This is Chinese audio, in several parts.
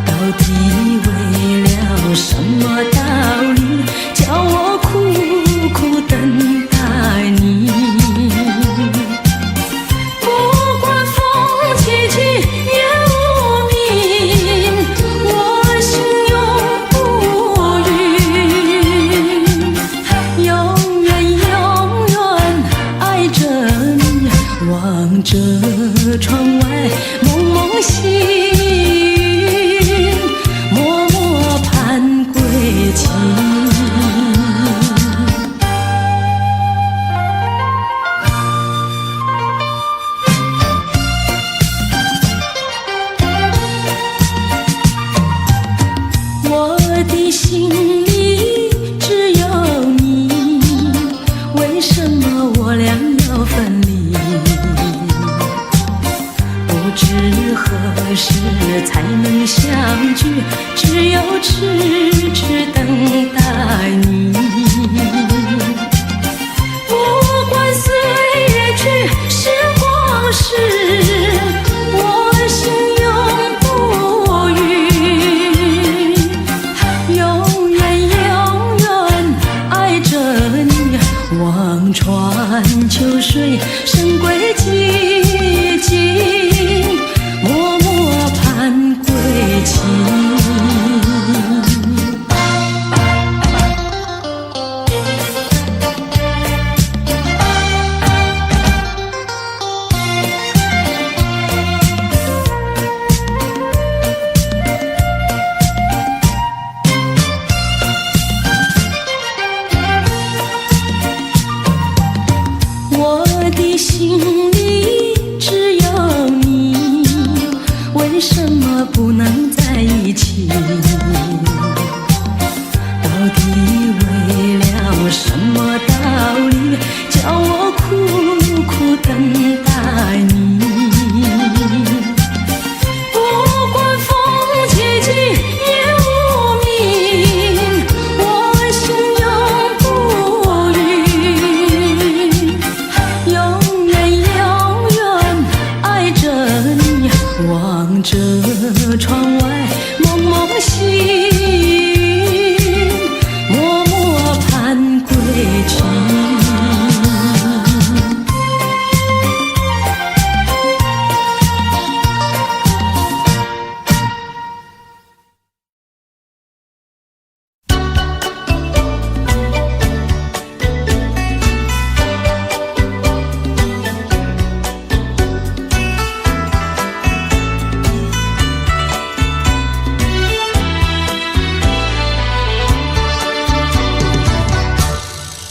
到底为了什么道理，叫我苦苦等待你？不管风起起也无名，我心永不渝。永远永远爱着你，望着窗外蒙蒙星，默默盼归期。我的心里只有你，为什么我俩要分离？不知何时才能相聚，只有痴痴等待你。不管岁月去，时光逝，我心永不渝。永远永远爱着你，望穿秋水，神归寂静，默默盼归期。我的心里只有你，为什么不能在一起？到底为了什么道理，叫我苦苦等待你？不管风起起也无名，我心永不渝。永远永远爱着你，望着窗外蒙蒙星，默默盼归期。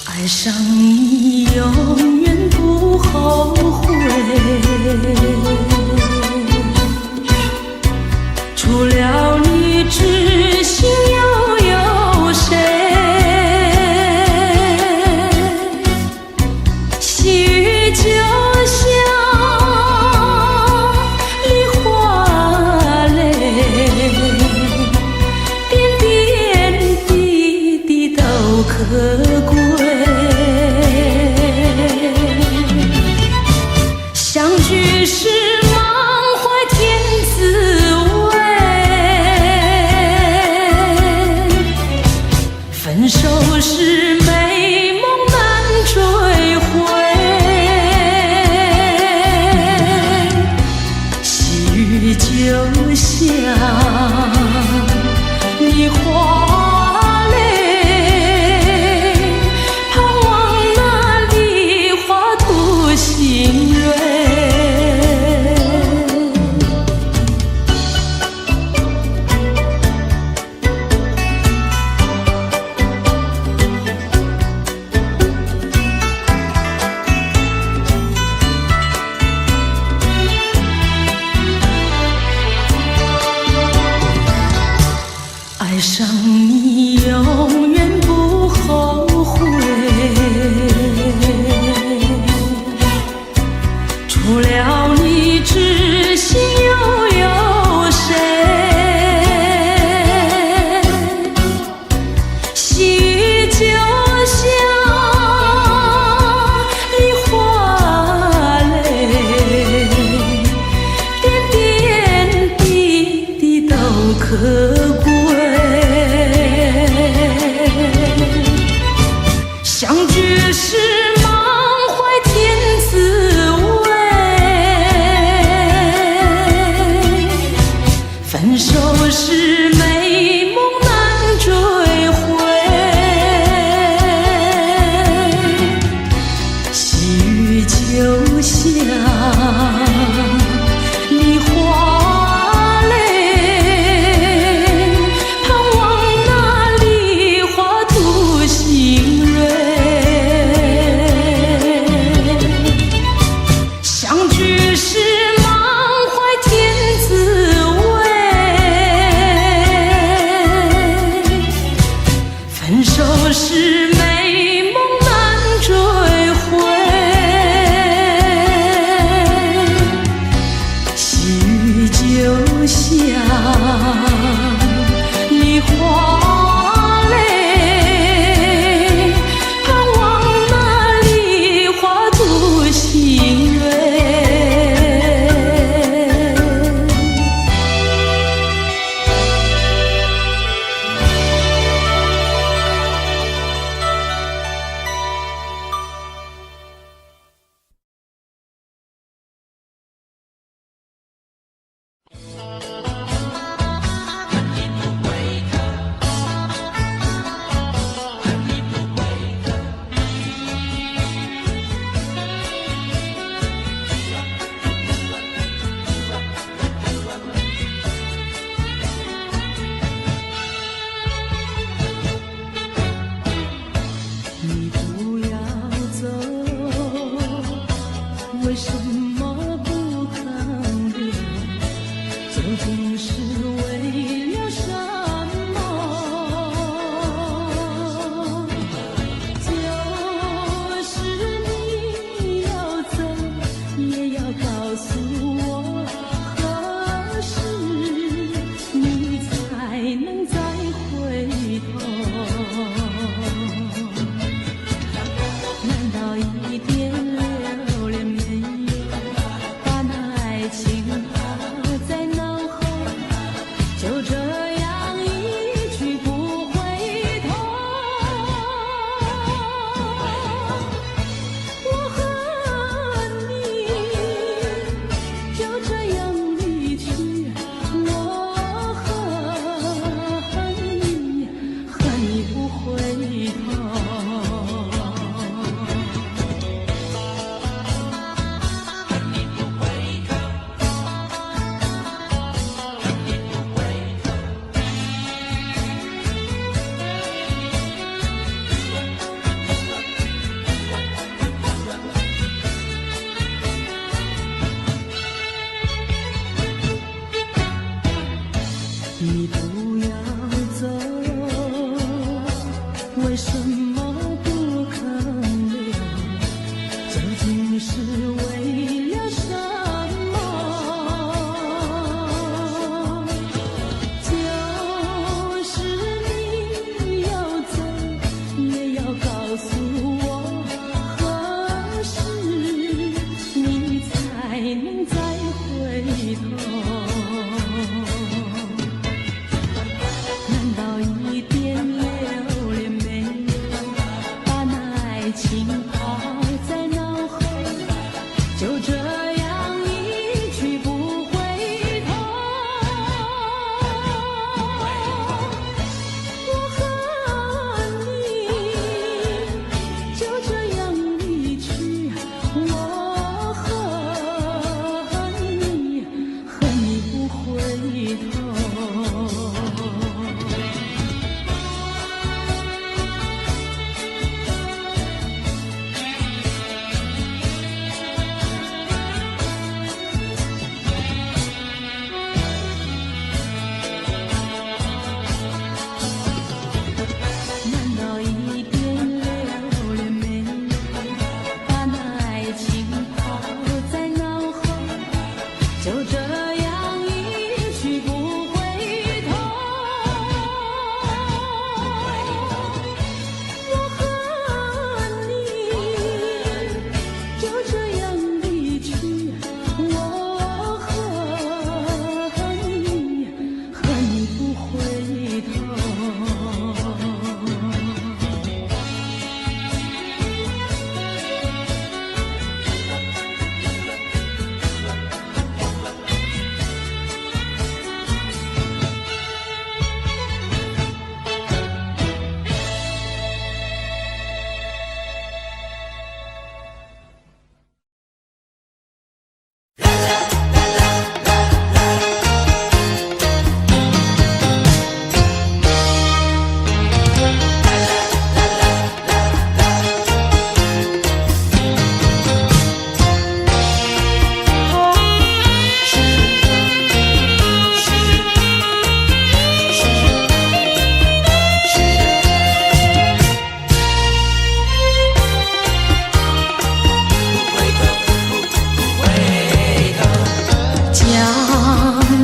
爱上你永远不后悔，除了你知心又有谁？细雨就像梨花泪，点点滴滴都可贵。相聚时满怀甜滋味，分手时美梦难追回。细雨就像梨花泪，盼望那梨花吐新蕊。爱上你永远不后悔，除了你知心又有谁？细雨就像梨花泪，点点可贵。相聚时满怀天滋味，分手时美梦难追回。细雨就像梨花泪，盼望那梨花吐新蕊。相聚时满怀天滋味，分手时美梦难追回。细雨就像梨花泪，盼望那梨花吐新蕊。你不要走，为什么不肯留？究竟是为了什么？就是你要走，也要告诉我，何时你才能再回头？难道一点留恋没有，把那爱情抛在脑后？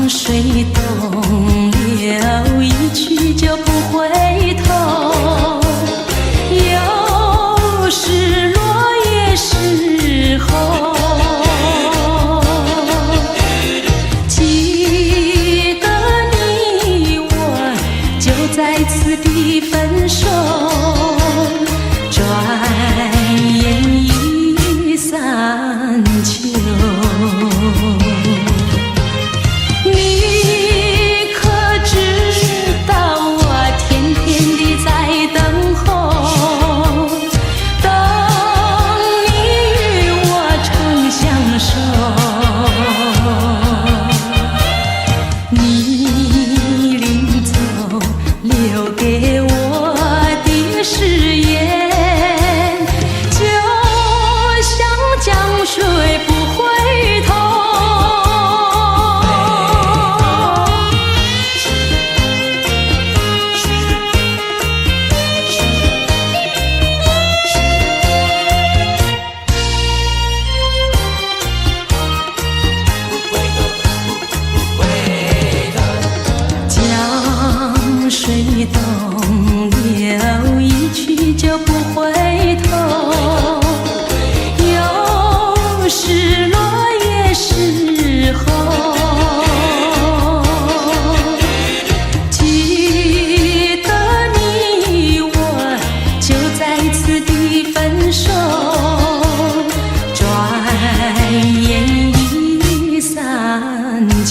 水东流，一去就不回头。有时落叶时候，记得你我就在此地分手，转眼已散秋。水东流，一去就不回头。有时落叶时候，记得你我就在此地分手，转眼已散秋。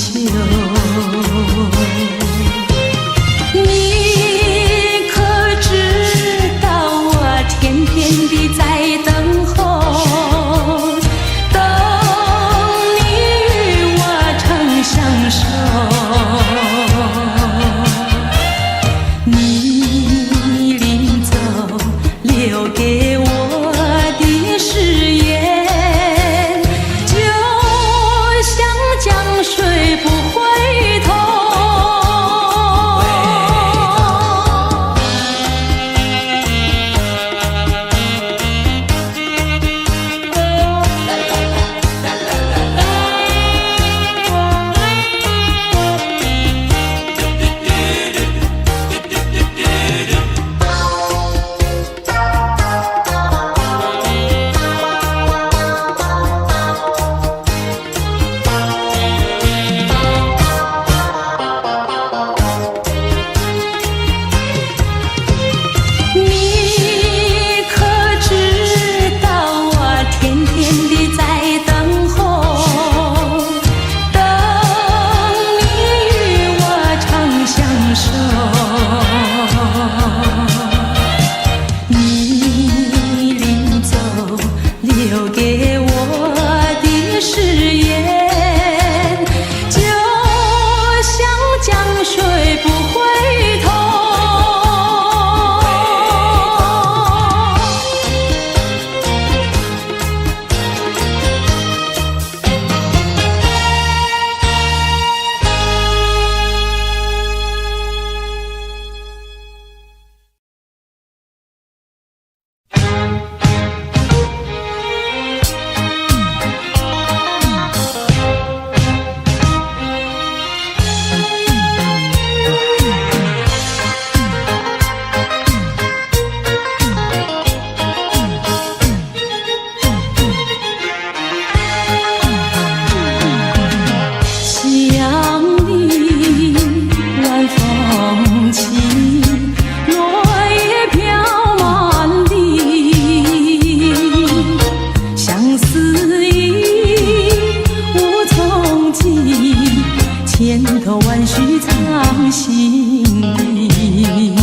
千头万绪藏心底，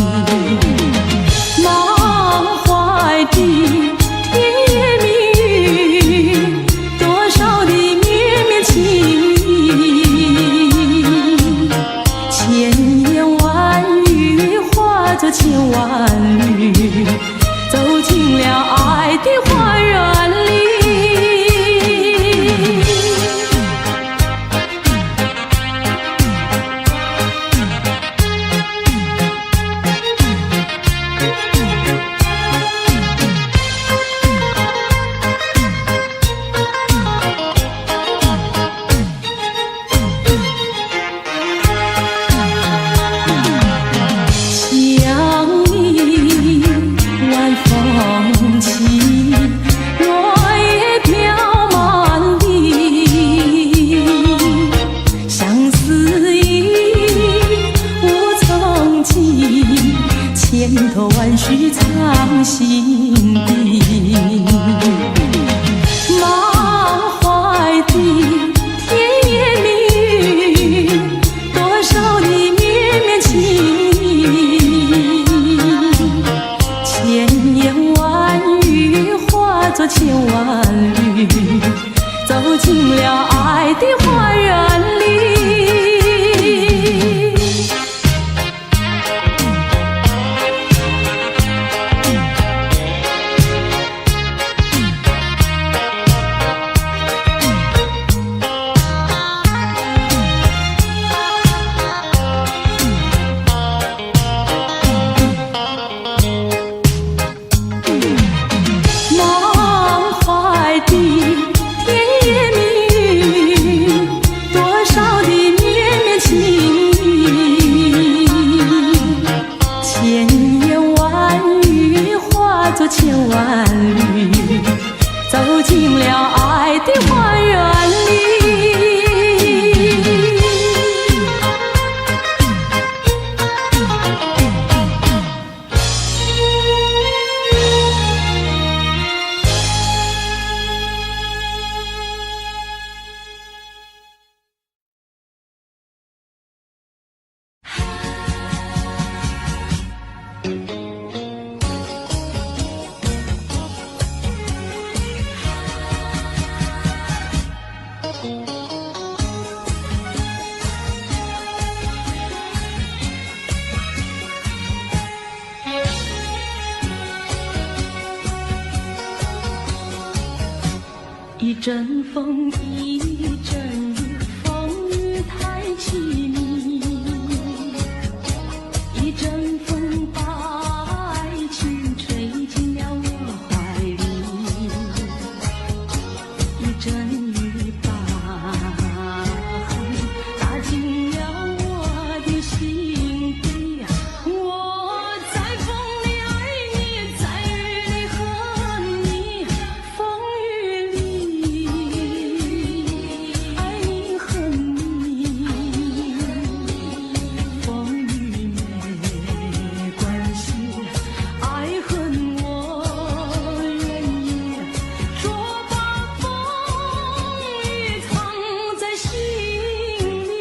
满怀的甜言蜜语，多少的绵绵情意，千言万语化作千万缕，走进了爱的花园里。思意，无从寄，千头万绪藏心底。满怀的甜言蜜语，多少的绵绵情意，千言万语化作千万缕，走进了爱的花园里。千万缕，走进了爱的花园里。一阵风，一阵雨，风雨太凄迷。一阵风把爱情吹进了我怀里，一阵雨把恨打进了我的心底。我在风里爱你，在雨里恨你，风雨里爱你恨你，风雨没关系，爱恨我愿意，说把风雨藏在心里。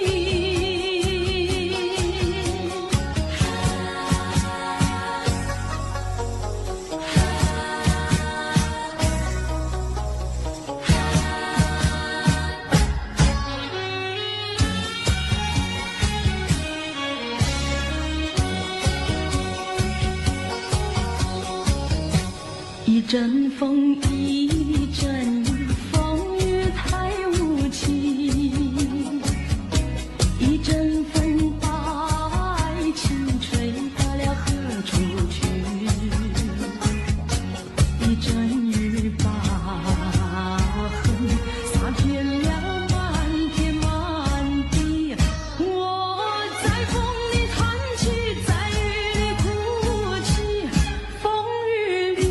一阵风，一阵雨，风雨太无情。一阵风把爱情吹到了何处去？一阵雨把恨洒遍了满天满地。我在风里叹气，在雨里哭泣，风雨里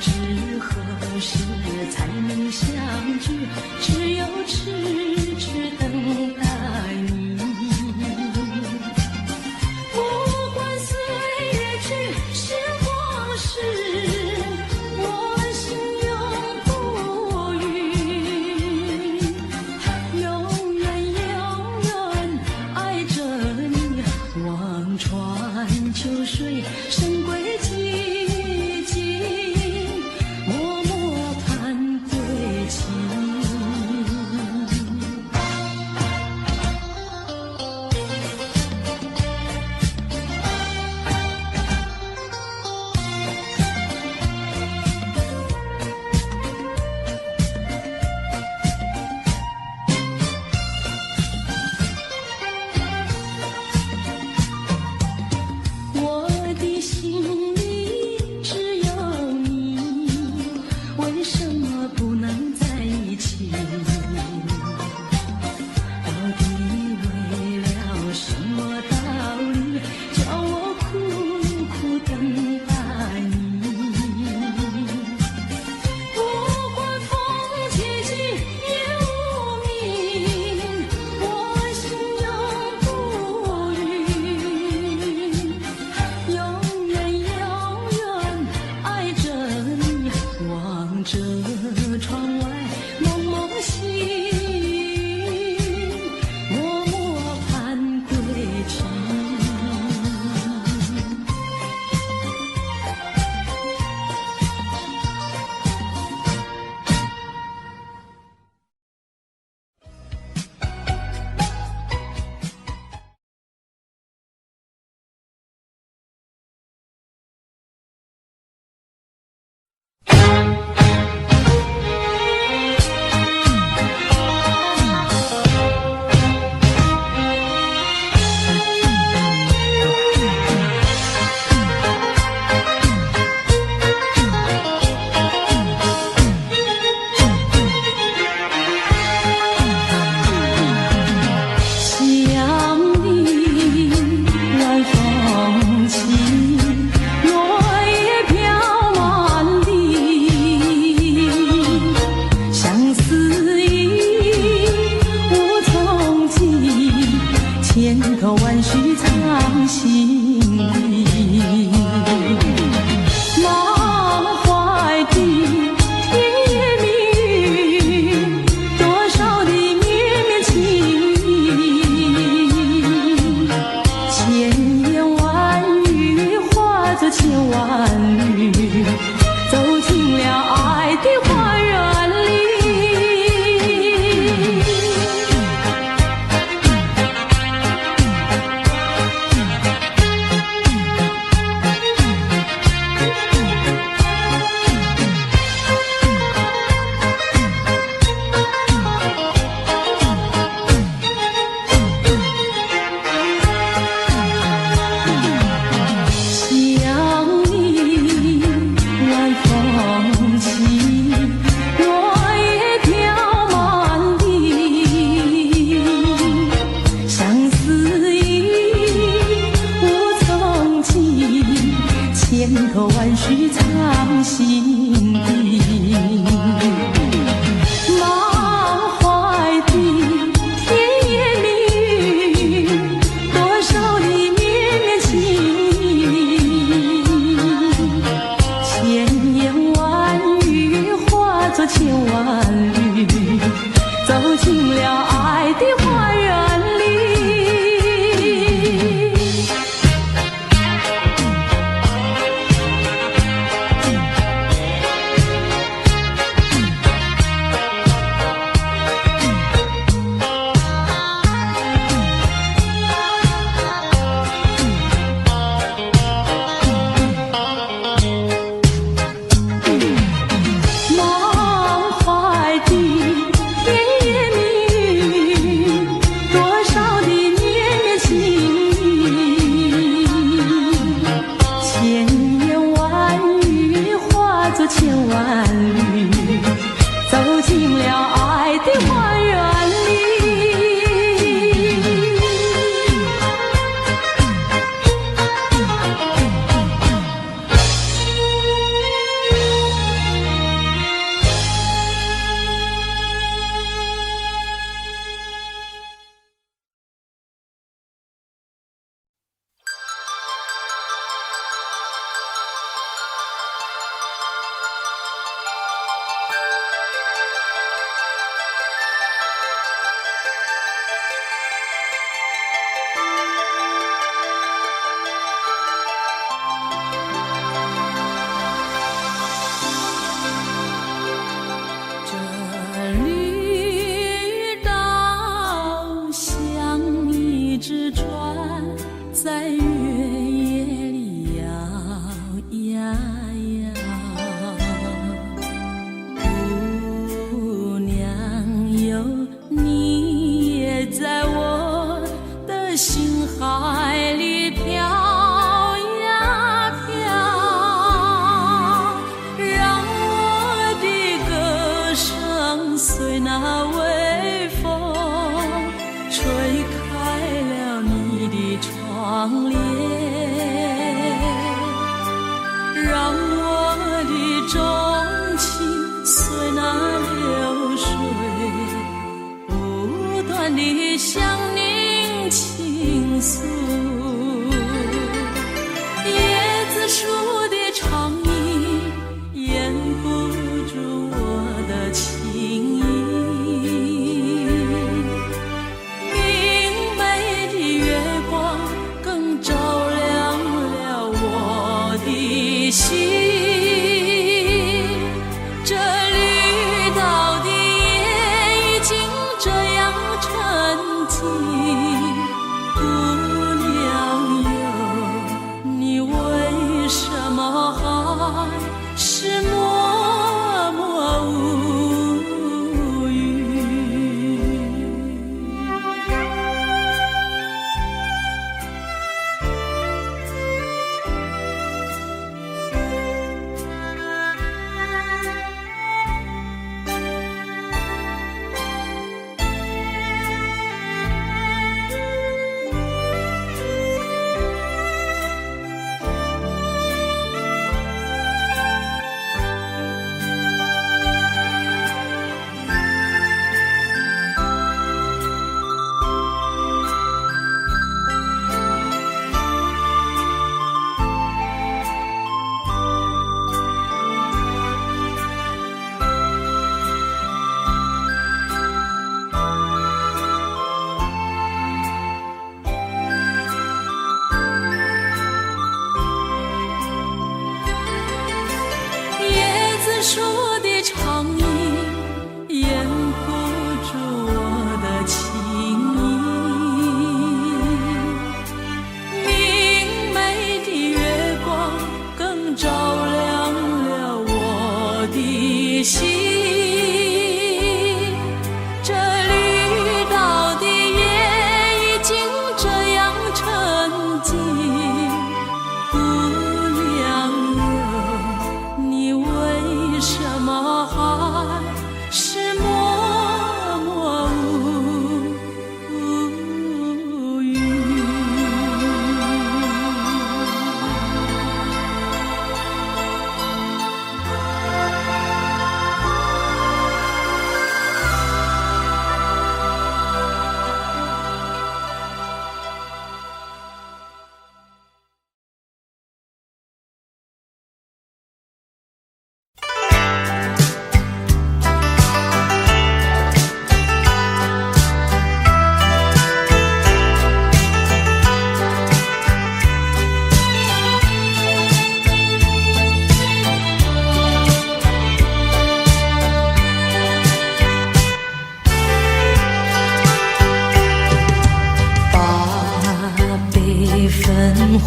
知何时才能相聚，只有痴痴等待你。不管岁月去，时光逝，我心永不渝，永远永远爱着你。望穿秋水，深归寂静，默默盼归期。我的心里只有你，为什么不能在一起？到底为了什么道理，叫我苦苦等待你？不管风起起，夜无明，我心永不渝，永远永远爱着你。望着窗外蒙蒙星，默默盼归期。想你，晚风起，落叶飘满地，相思意，无从寄，千头万绪藏心底。满怀的甜言蜜语，多少的绵绵情意，千言万语化作千万缕，走进了爱的花园里。想你，晚风起，落叶飘满地，相思意，无从寄，千头万绪藏心底。满怀的甜言蜜语，多少的绵绵情意，千言万语化作千万缕，走进了爱的花园里。满怀的甜言蜜语，多少的绵绵情意，千言万语化作千万缕，走进了爱的花园里。向您倾诉。叶子树的长意掩不住我的情意，明媚的月光更照亮了我的心。这绿岛的夜已经这样沉寂，姑娘哟，你为什么还是默默无语？树的长意掩不住我的情意，明媚的月光更照亮了我的心。这绿岛的夜已经这样沉寂，姑娘哟，你为什么还是默默无语？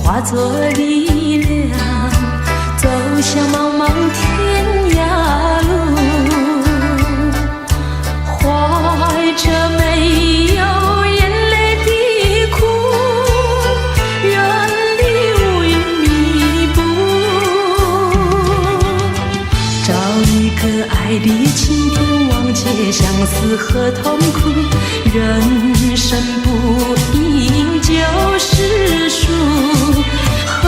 化作力量，走向茫茫天涯路，怀着没有眼泪的苦，远离乌云密布，找一个爱的晴天，忘记相思和痛苦，人生不应就是输，何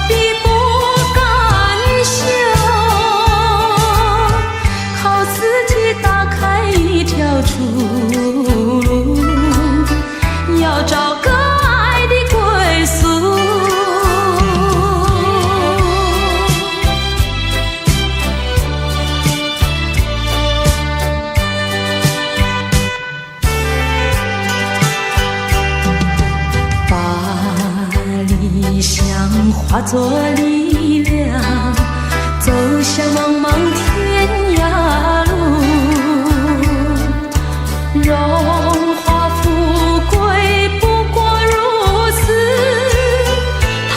必不甘休？靠自己打开一条出路，要找个爱的归宿。理想化作力量，走向茫茫天涯路，荣华富贵不过如此，逃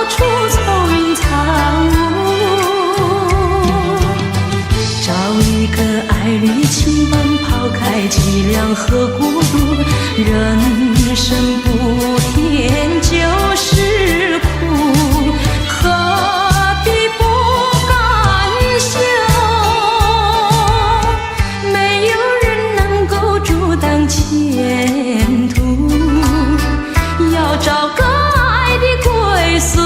出愁云惨雾，找一个爱侣牵绊，抛开凄凉和孤独，人生不甜就是苦，何必不甘休？没有人能够阻挡前途，要找个爱的归宿。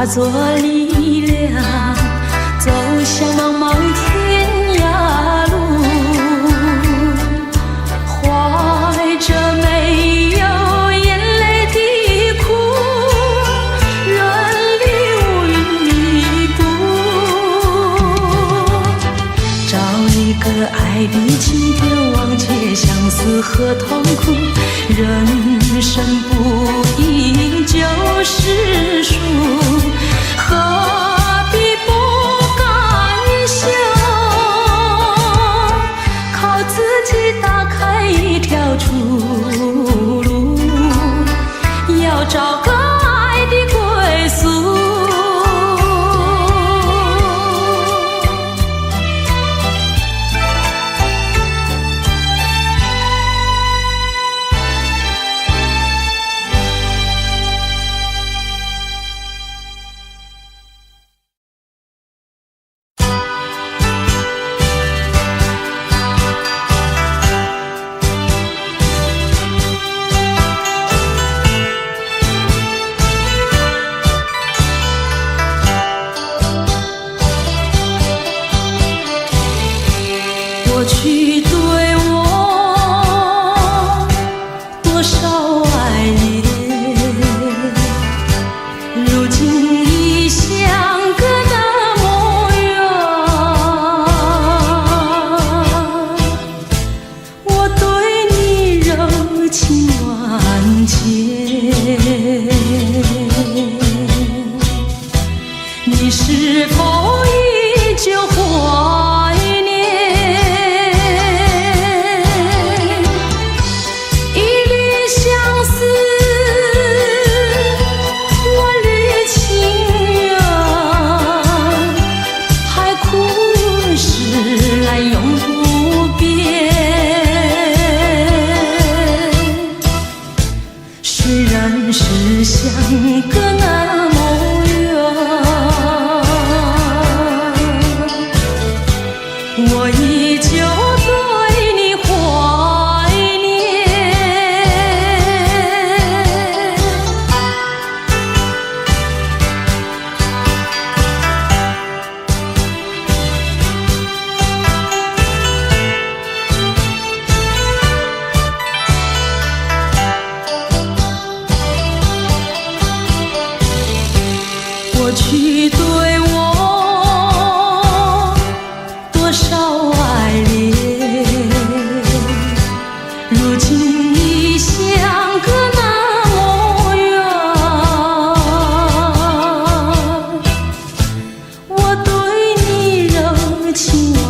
化作力量，走向茫茫天涯路，怀着没有眼泪的苦，人力无云弥补，找一个爱的起点，忘却相思和痛苦，人生不应就是输，何必不甘休？靠自己打开一条出路，要找个爱的归宿。过去对我多少爱恋，如今已相隔那么远。我对你柔情万千，你是否依旧怀念？是相隔那么远，我依旧对你怀念。过去对我多少爱恋，如今已相隔那么远。我对你柔情万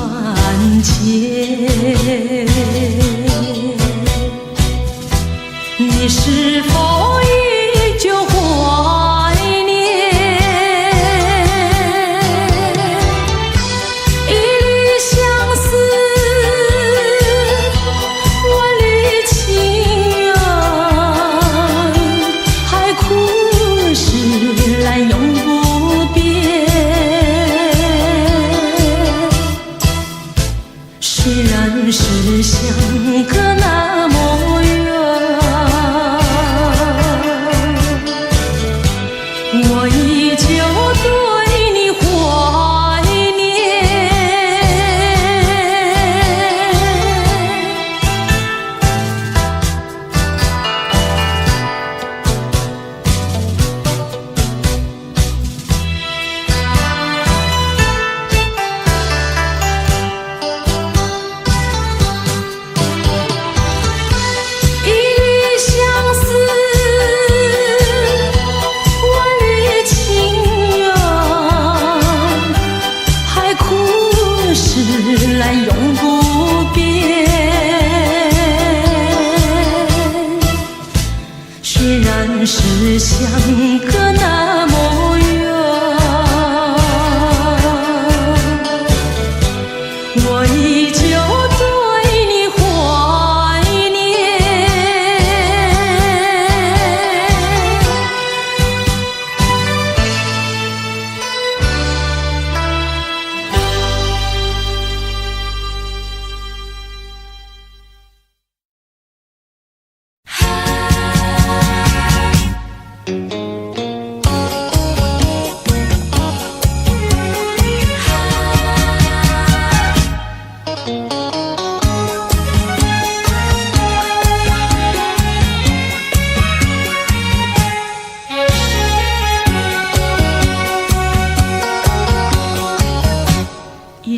千，你是否依旧怀念？虽然是相隔那么远，我依旧对你怀念。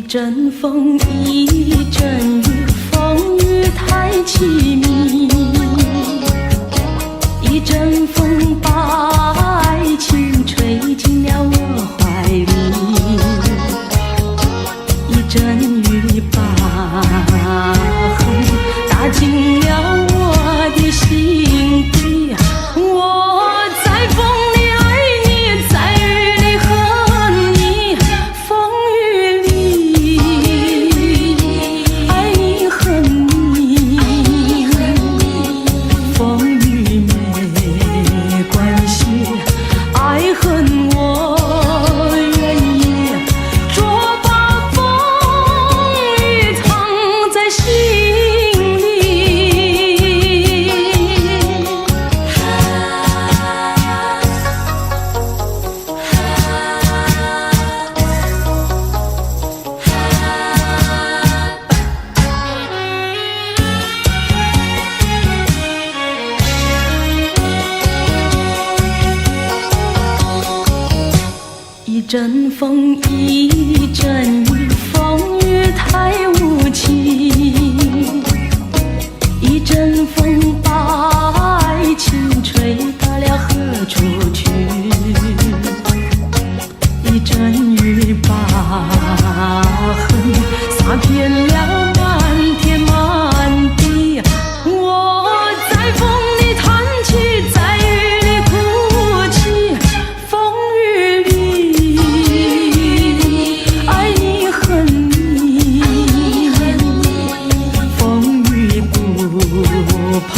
阵风，一阵雨，风雨太凄迷。一阵风把爱情吹进了我怀里，一阵雨把恨打进了我的心底。我在风里爱你，在雨里恨你，风雨里爱你恨你，风雨没关系，爱恨我愿意，捉把风雨藏在心里。一阵风，一阵雨，风雨太无情。一阵风把爱情吹到了何处去？一阵雨把恨洒遍了满天满地。我在风里叹气，在雨里哭泣，风雨里爱你恨你，风雨不怕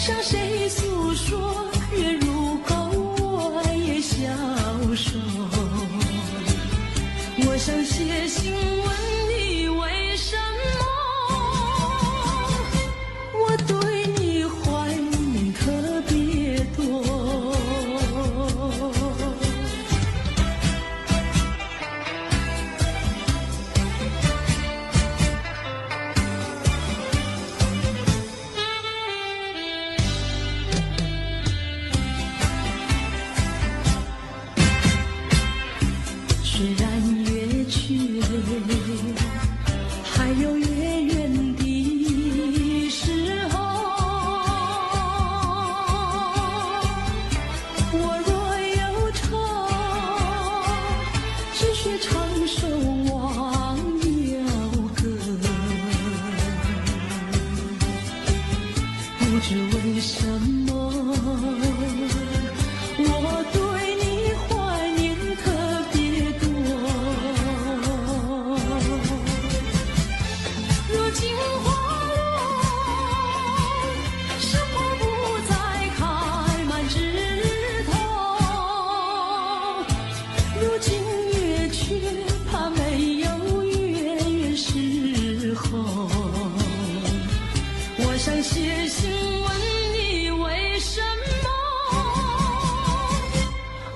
向谁诉说？月如钩，我也消瘦。我想写信问你为什么，我对你怀念特别多。虽然月缺，还有月圆的时候，我若忧愁，只需唱首忘忧歌。不知为什么，我对你怀念特别多。如今花落，生活不再开满枝头。如今月缺，怕没有月圆时候。我想写信问你为什么，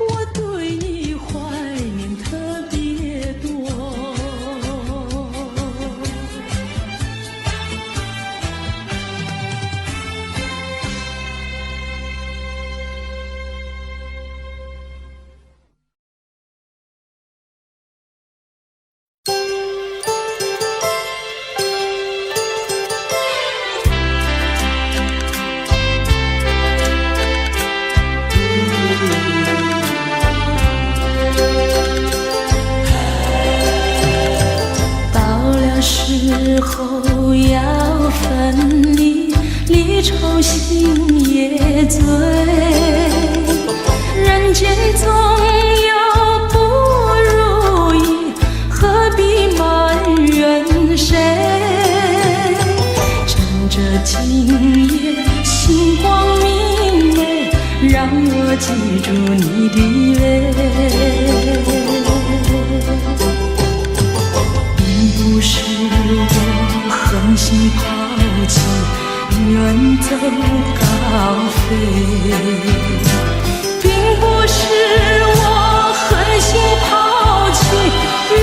我对你怀念特别多。时候要分离，离愁心也醉。人间总有不如意，何必埋怨谁？趁着今夜星光明媚，让我记住你的泪。不是我狠心抛弃，远走高飞，并不是我狠心抛弃，远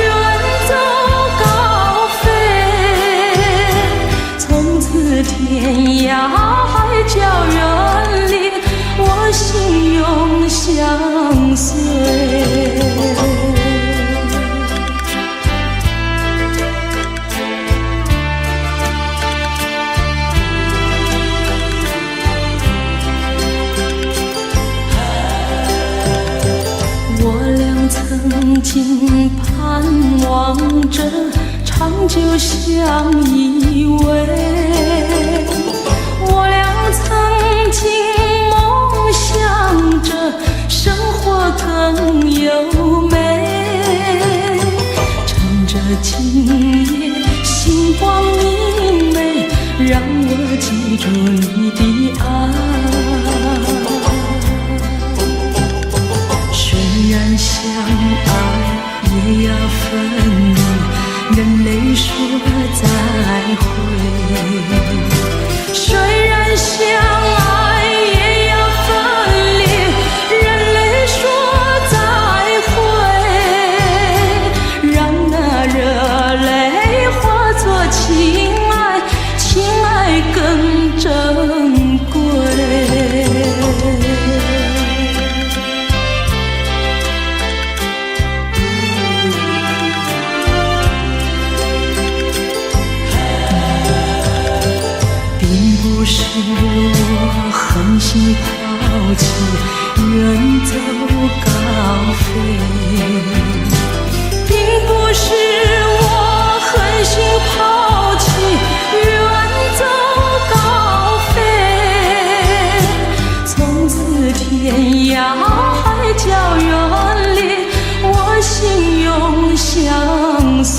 走高飞。从此天涯海角远离，我心永相随。曾经盼望着长久相依偎，我俩曾经梦想着生活更优美。趁着今夜星光明媚，让我记住你的爱。虽然相爱也要分离，任泪说再会。虽然相爱也要分离，任泪说再会。让那热泪化作情爱，情爱更珍贵。不是我狠心抛弃，远走高飞，并不是我狠心抛弃，远走高飞。从此天涯海角远离，我心永相随。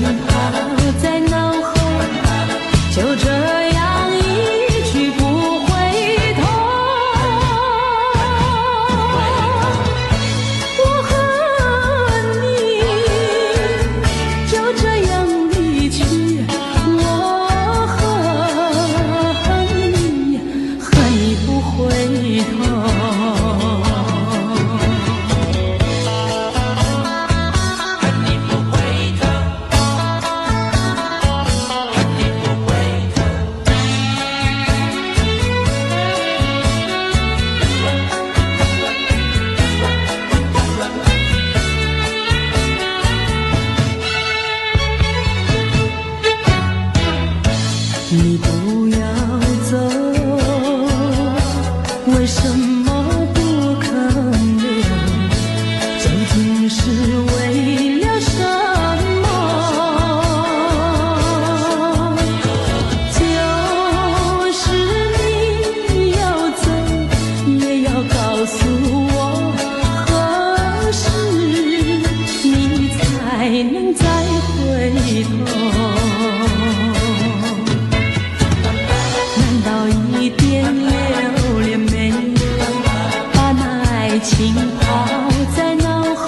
泡在脑后，就这样一去不回头。我和你就这样离去，我和你恨你不回头。你不要走，为什么不肯留？究竟是为了什么？就是你要走，也要告诉我，何时你才能再回头？一点留恋没有，把那爱情抛在脑后，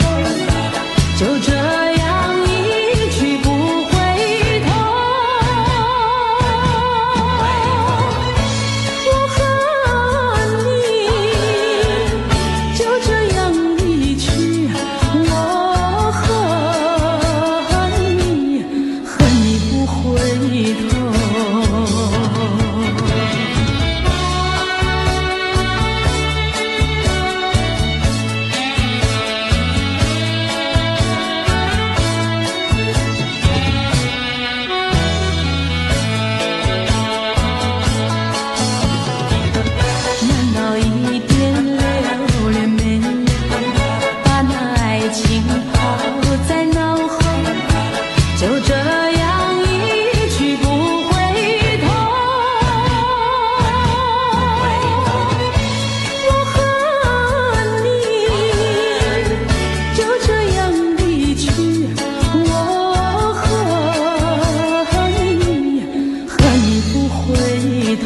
就这样一去不回头。我和你就这样离去，我和你恨你不回头。就这样一去不回头。我和你就这样离去，我和你恨你不回头。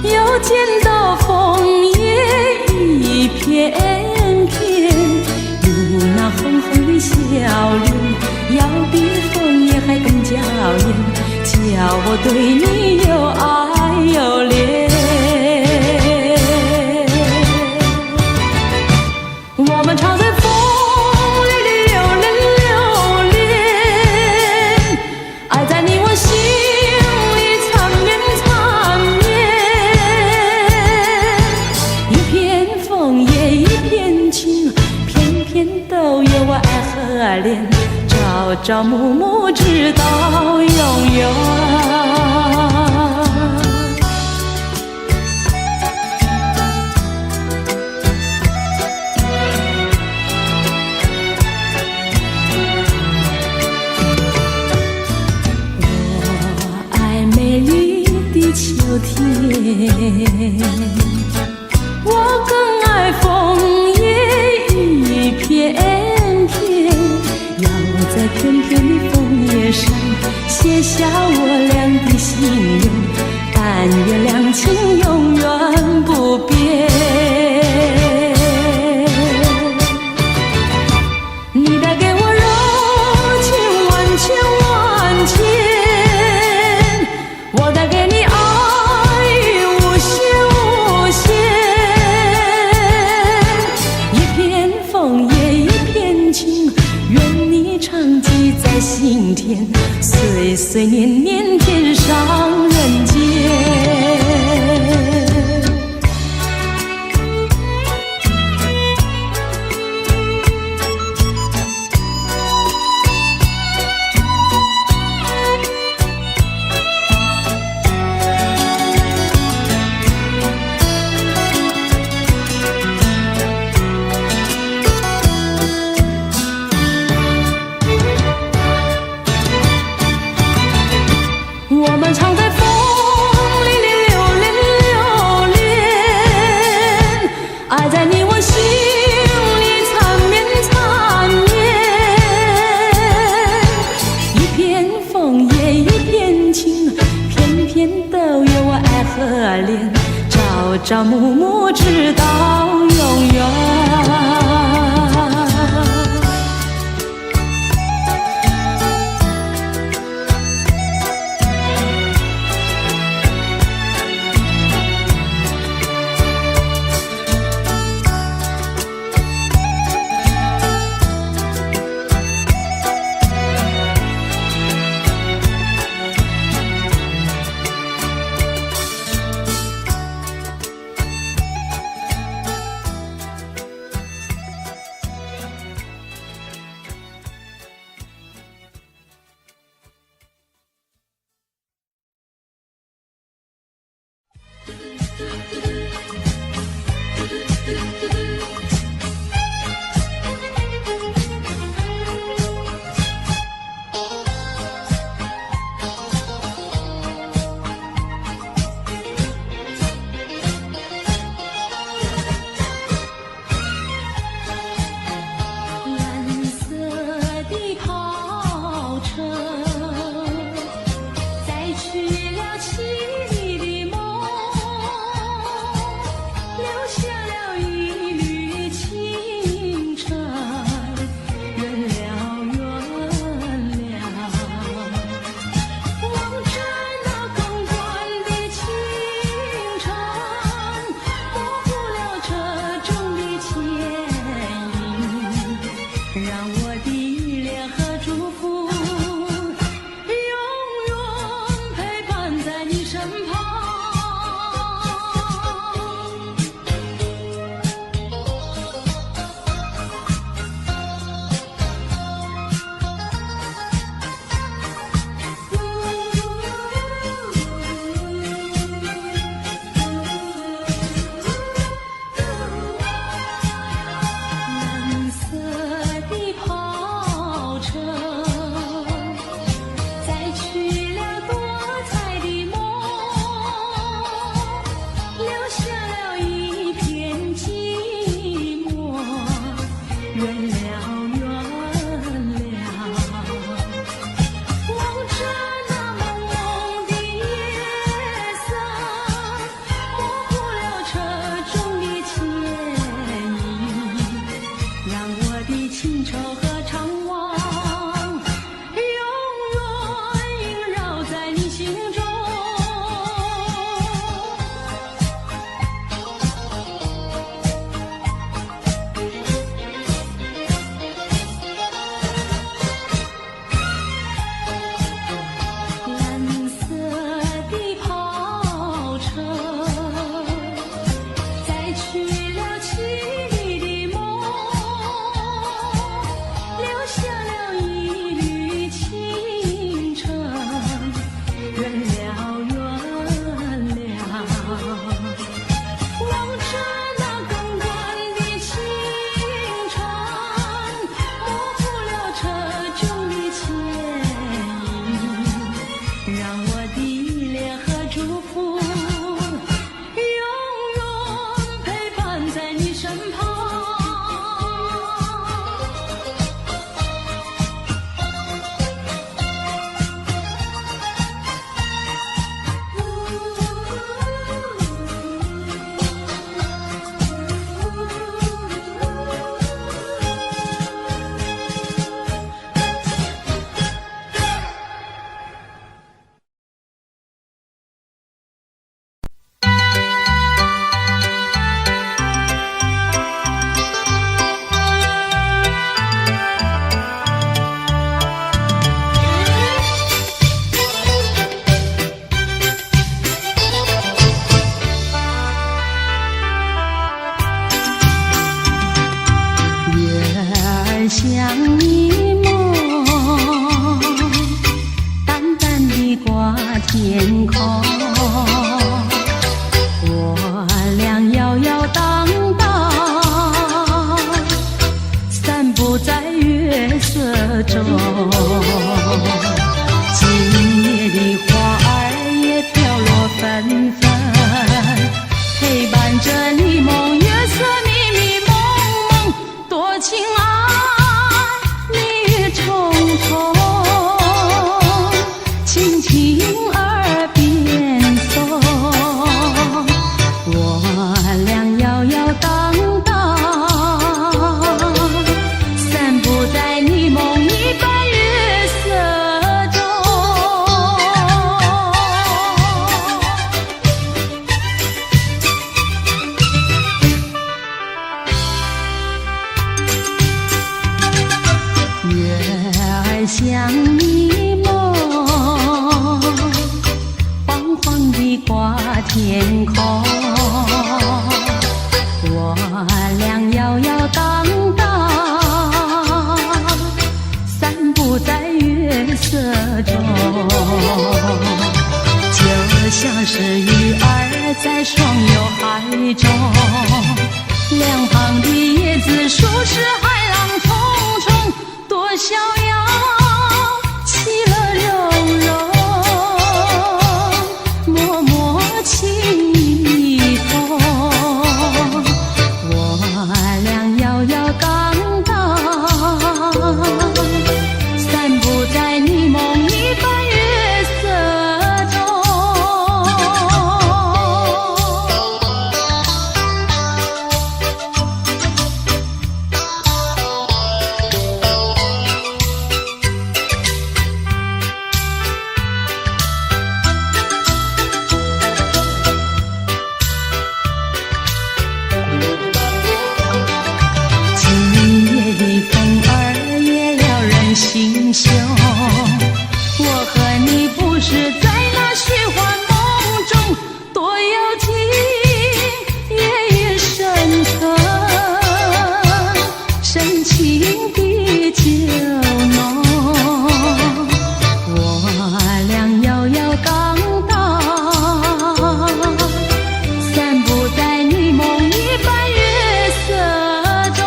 又见到枫叶一片片，有那红红的笑脸，要比枫叶还更娇艳，叫我对你又爱又恋。我们常在风里流连，爱在你我心里缠绵，一片枫叶一片情，片片都有我爱和恋，朝朝暮暮直到永远。秋天，我更爱枫叶一片片，要在片片的枫叶上写下我俩的心愿，但愿两情永远不变。你带给我柔情万千万千，我带给你爱无限。岁年年天上人间。我们常在风里流连，爱在你我心里缠绵缠绵。一片枫叶一片情，片片都有爱和恋，朝朝暮暮直到永远。像一梦，淡淡地挂天空。我俩摇摇荡荡，散步在月色中。今夜的花儿也飘落纷纷，陪伴着你梦，月色迷迷蒙蒙，多情爱蜜月重重，轻轻耳边送。我俩摇摇荡荡，散步在你梦一般月色中。月儿像一梦，晃晃地挂天空。我俩摇摇荡荡，散步在月色中，就像是鱼儿在双游海中，两旁的椰子树是海浪冲冲，多逍遥，其乐融融，脉脉情意通。我俩摇摇荡荡，散步在你梦一般月色中。心胸，我和你不是在那虚幻梦中，多有情，夜夜深刻，深情的酒浓。我俩摇摇荡荡，散步在你梦一般月色中。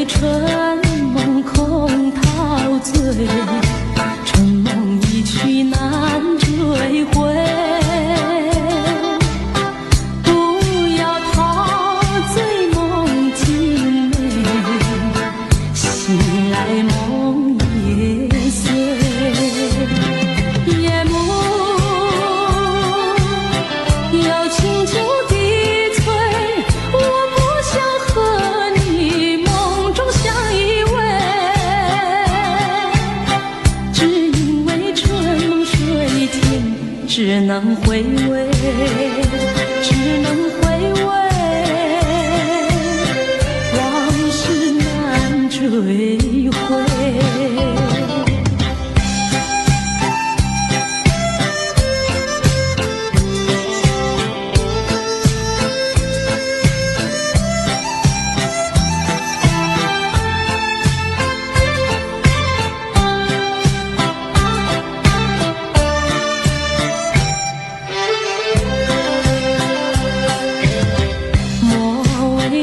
春梦空陶醉，春梦一去难追回。不要陶醉梦境美，醒来梦也碎。夜幕又轻轻地催，我不想和你梦中相依偎，只因为春梦水天，只能回味，只能回味，往事难追回。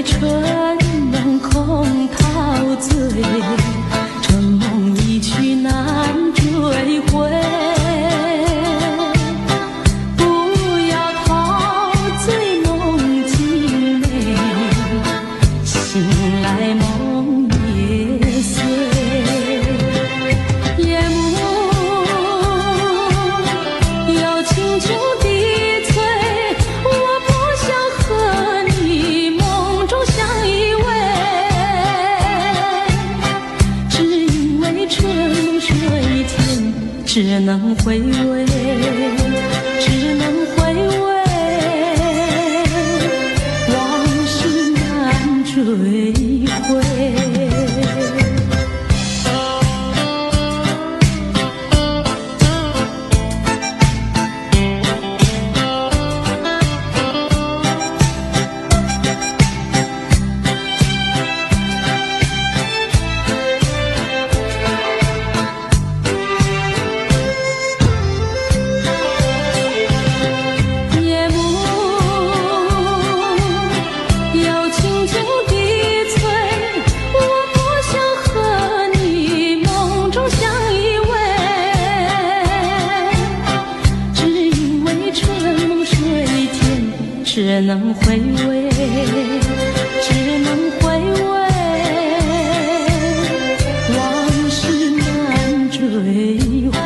春梦空陶醉，春梦一去难追回。不要陶醉梦境美，醒来梦也碎。只能回味，只能回味，往事难追回。只能回味，只能回味，往事难追回。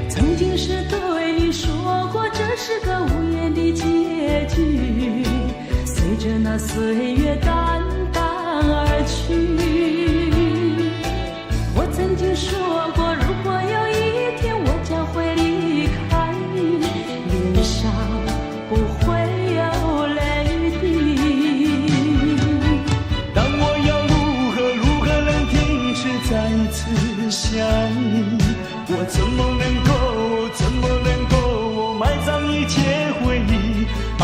曾经是对你说过，这是个无言的结局，随着那岁月淡淡而去。我曾经说过，如果有一天我将会离开你，脸上不会有泪滴。但我要如何能停止再次想你？我怎么能够埋葬一切回忆？爱，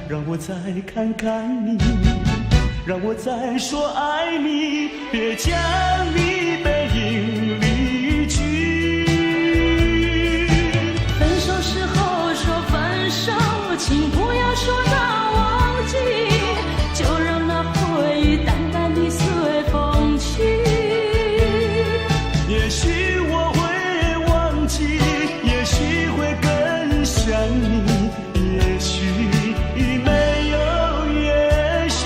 让我再看看你，让我再说爱你，别将你背影离去。分手时候说分手，请不要说那忘记，就让那回忆淡淡地随风去。也许我会忘记，也许会更想你，也许没有也许。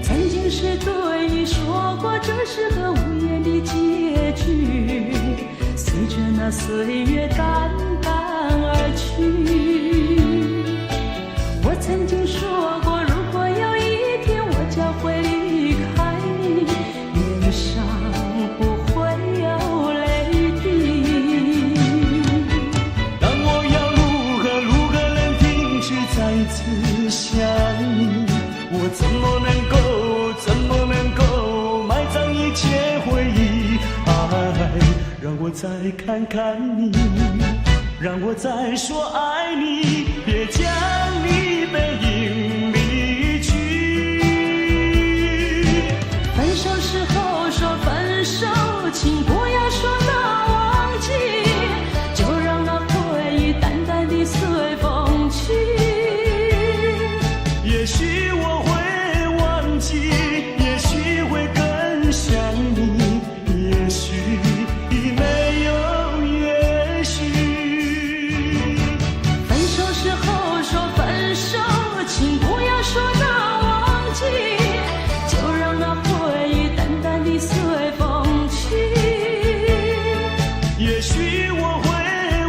曾经是对你说过，这是个无言的结局，随着那岁月淡淡而去。我曾经说过，如果有一天我将会离开你，脸上不会有泪滴。但我要如何能停止再次想你？我怎么能够埋葬一切回忆？爱，让我再看看你，让我再说爱你，别将你背影离去。分手时候说分手，请不要说那忘记，就让那回忆淡淡地随风去。也许我会忘记，也许会更想你，也许没有也许。分手时候说分手，请不要说那忘记，就让那回忆淡淡地随风去。也许我会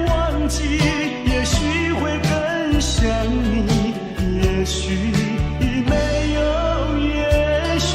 忘记，也许会更想你，也许没有也许。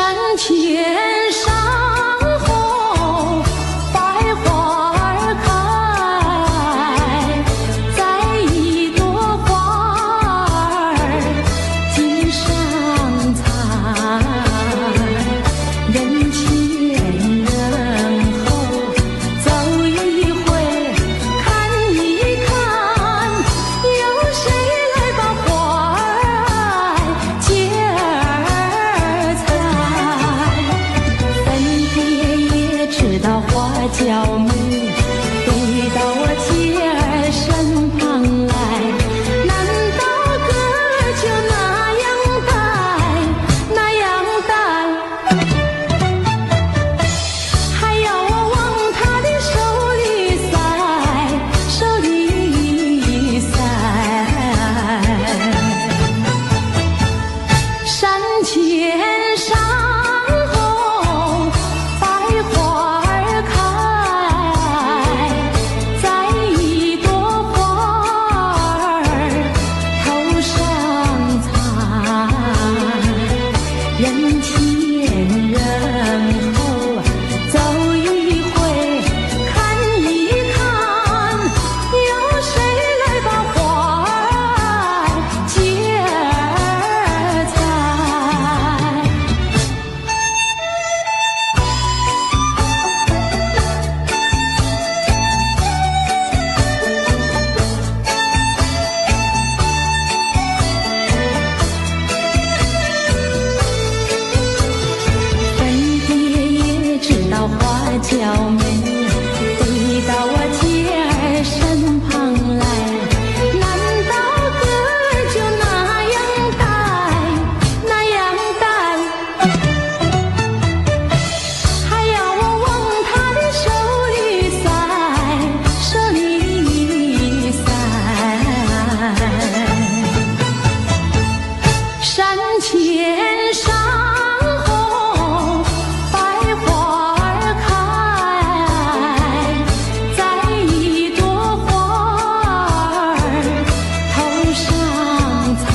山前上红百花儿开，栽一朵花儿锦上采，人前人后走一回看一看，有谁来把花儿接儿采？粉蝶也知道花娇美，飞到我姐儿身旁来，难道歌儿就那样带，那样带？还要我往她的手里塞，手里塞。山前上红百花儿开，栽一朵花儿头上采，人前人后走一回看一看，有谁来把花儿接儿采？粉蝶也知道花娇美，飞到我姐儿身旁来，难道歌儿就那样带，那样带？还要我往她的手里塞，手里塞。山前上红百花儿开，栽一朵花儿头上采，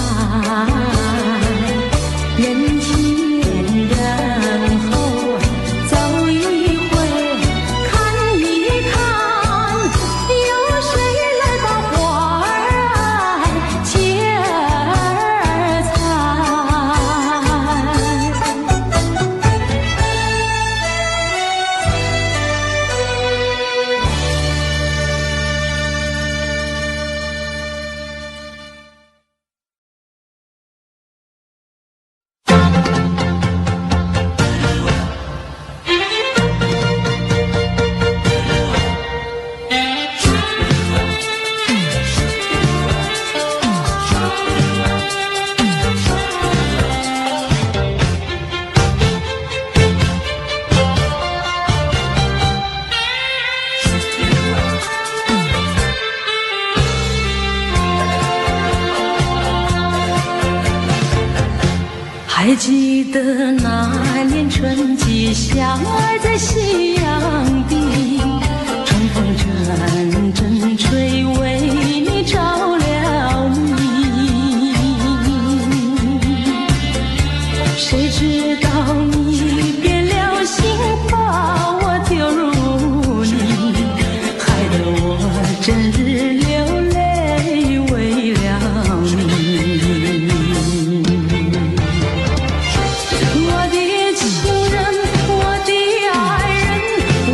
人前人后走一回看一看，有谁来把花儿接儿采？还记得那年春季相爱在夕阳地，春风阵阵吹，为你着了迷。谁知道你变了心，把我丢入泥，害得我整日流泪为了你。我的情人，我的爱人，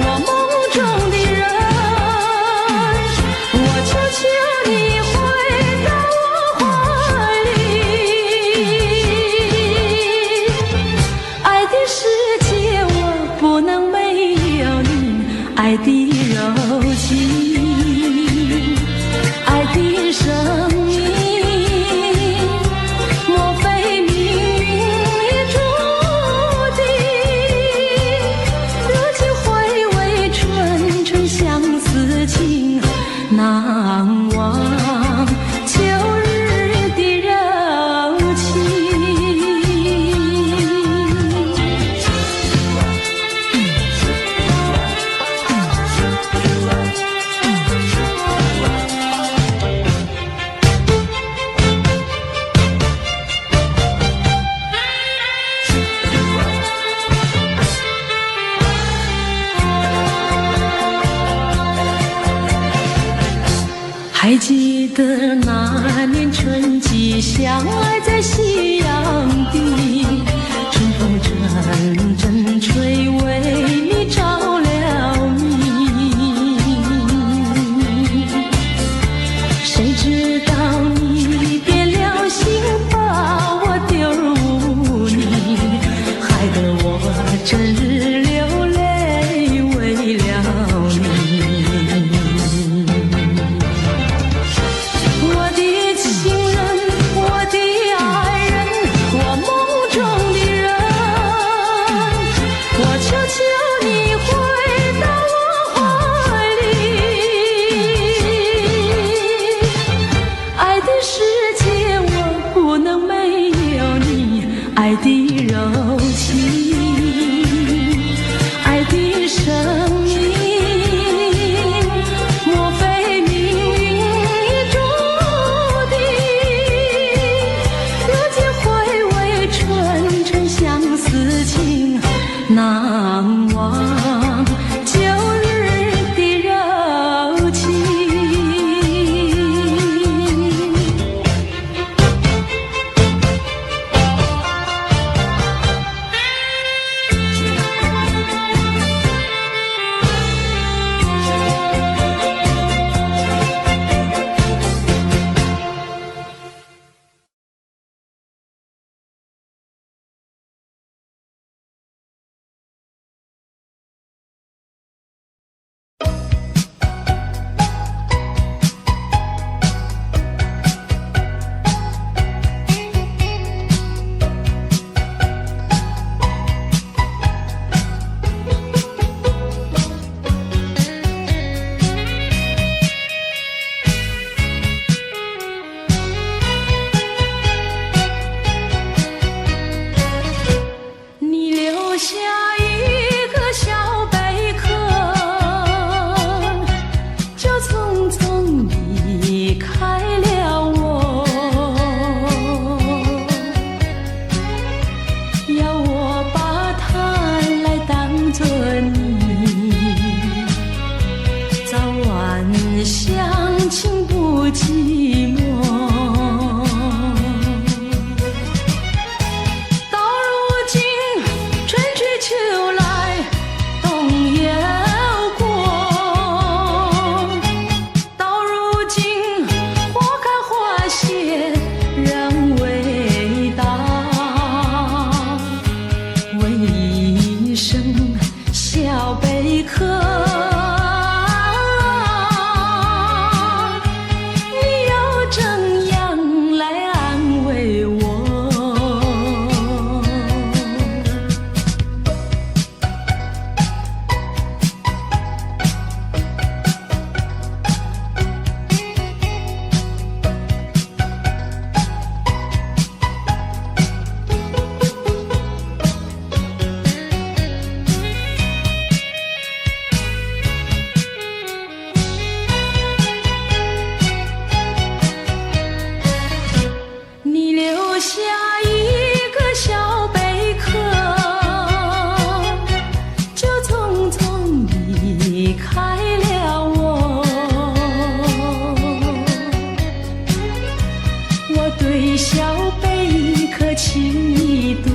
我梦中的人，我求求你回到我怀里。爱的世界我不能没有你，爱的柔情，爱的生命，莫非命运已注定？如今回味纯纯相思情，难忘旧日的柔情。还记得那年春季相爱在夕阳底，春风阵阵吹，为你着了迷。谁知道你变了心，把我丢入污泥，害得我整日流泪为了你。我的情人，我的爱人，我梦中的人，我求求你回到我怀里。爱的世界我不能没有你，爱的柔情，爱的生命，莫非命运已注定？如今回味纯纯相思情，难忘旧日的柔情。你留下一个小贝壳，就匆匆离开了我，要我把它来当作你，早晚相亲不寂寞。到如今春去秋来冬又过，到如今花开花谢人未到，问一声小贝壳，你又怎样来安慰我？你留下一个小贝壳，就匆匆离开了我。我对小贝壳情意多，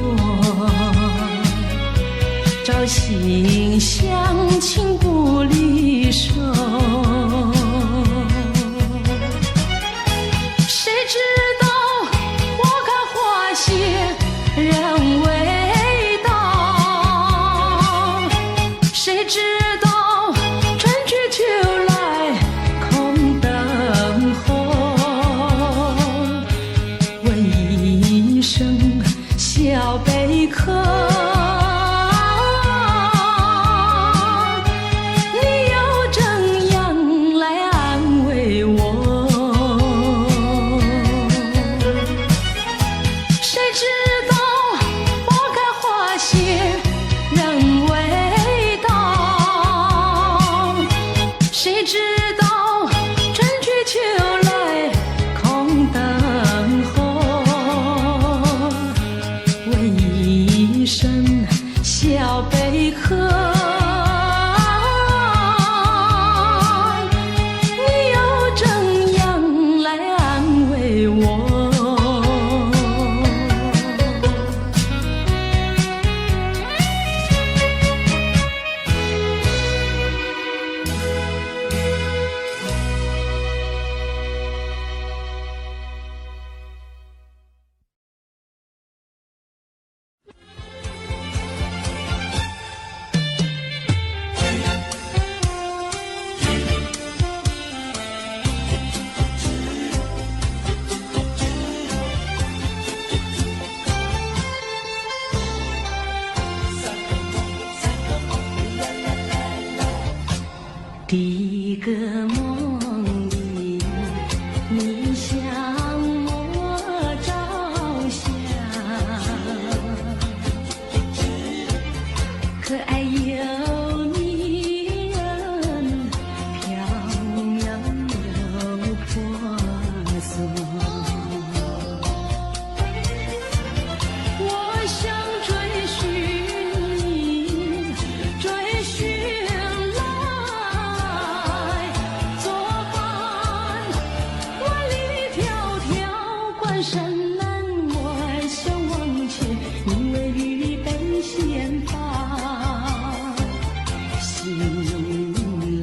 朝夕相亲不离手。谁知道花开花谢人未到，谁知道春去秋来空等候。问一声小贝壳，你又怎样来安慰我？谁知道花开花谢人未到，谁知道春去秋来空等候。问一声小贝壳，你又怎样第一个梦里，你向我照相，可爱又迷人，飘渺又婆娑。我想追寻你，追寻来作伴。万里迢迢，关山难，我想往前，你为预备先发。醒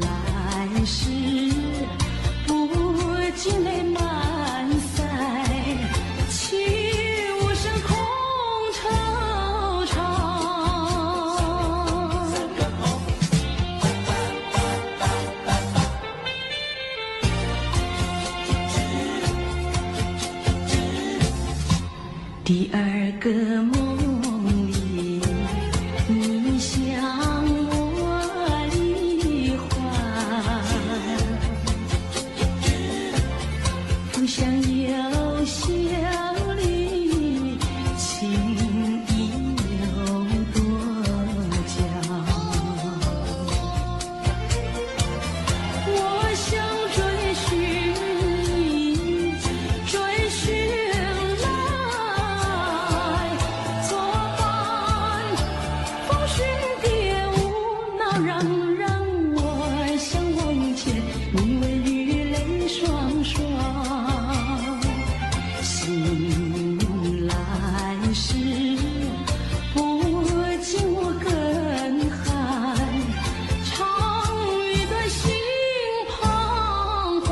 来时，不禁泪满腮，泣无声空惆怅。第二个梦里，你向我离欢，不想有笑里，情意有多娇。我想追寻你，追寻来作伴。风寻蝶舞，闹嚷嚷，我想往前，你为雨泪双双。醒来时，不禁我更寒，长雨的心彷徨。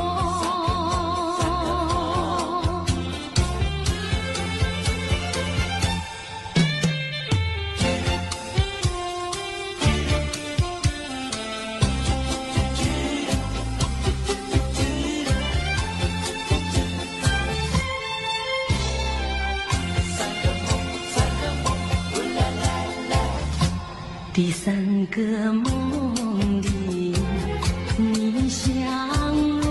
第三个梦里，你向我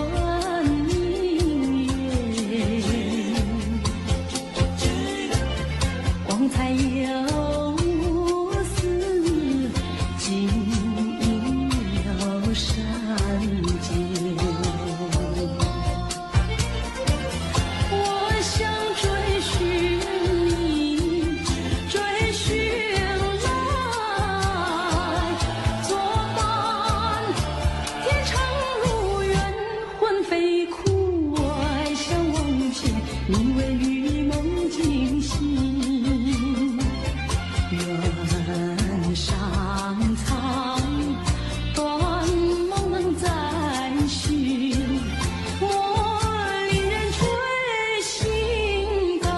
明月，光彩又似金银又闪见。我想追寻你，追寻来作伴。天长如愿，魂飞哭，我想往前，你为与梦惊醒。原上苍，断梦能再续，我令人追心肝。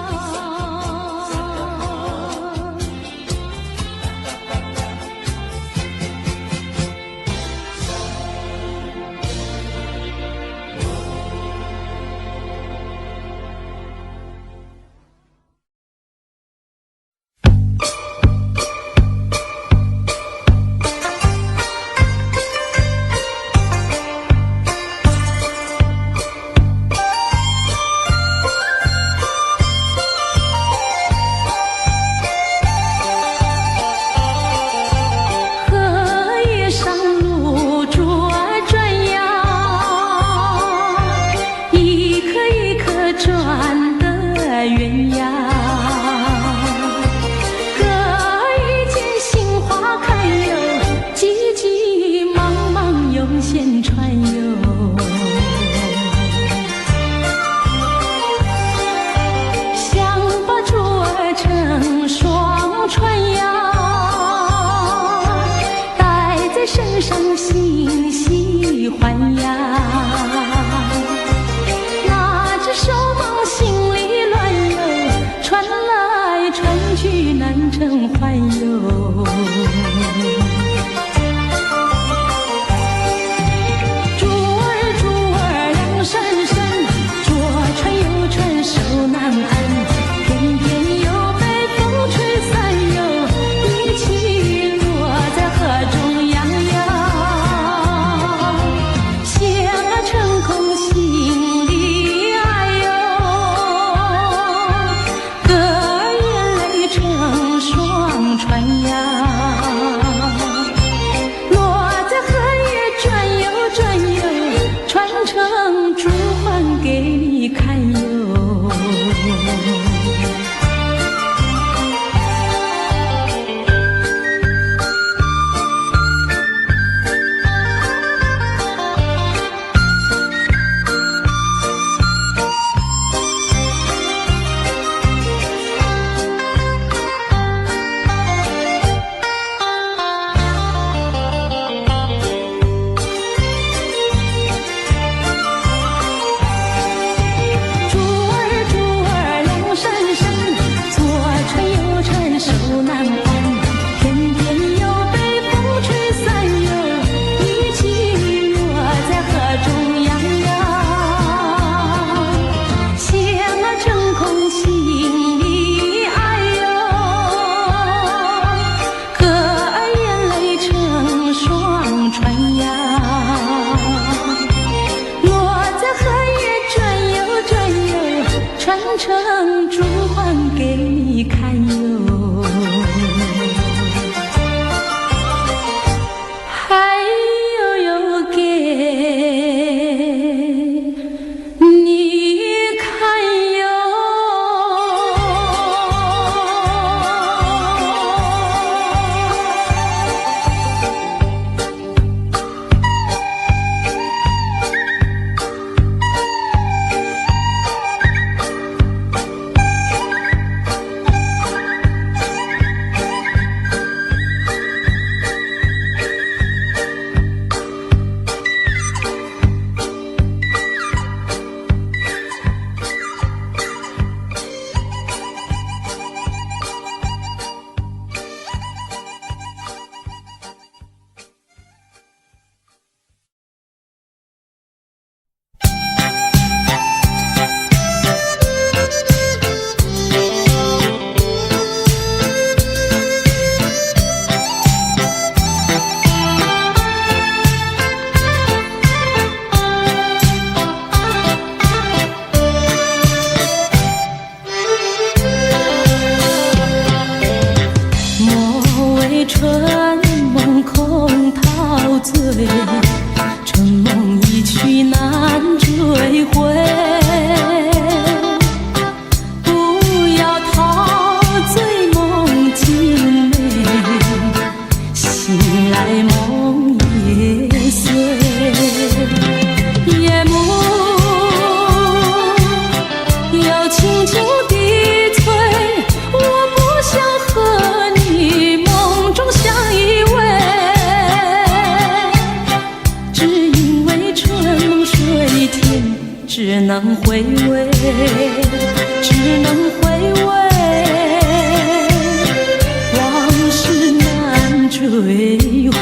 荷叶上露珠儿转呀，一颗一颗转得圆呀。隔一间杏花开哟，急急忙忙有线传哟。想把珠儿成双串呀，戴在身上心喜欢呀。拿着手忙心里乱哟，传来传去难成还哟。珠儿两闪闪，左传右传手难安，偏偏又被风吹散哟，一起落在河中央呀。成珠还给你看哟，还有给你看哟。春梦空陶醉，春梦一去难追回。不要陶醉梦境美，醒来梦也碎。夜幕又轻轻低垂，我不想和你梦中相依偎，只因为春梦水天，只能回味，只能回味，往事难追回。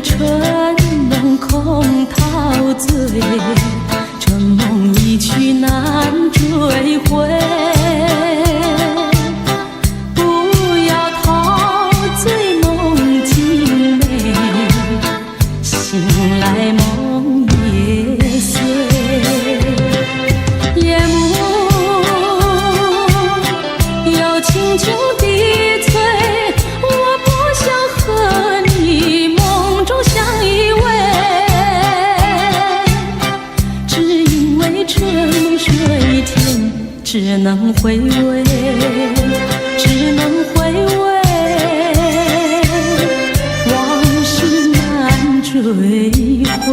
春梦空陶醉，春梦一去难追回。不要陶醉梦境美，醒来梦也碎。夜幕又轻轻低垂，我不想和你梦中相依偎，只因为春梦水天，只能回味，只能回味，往事难追回。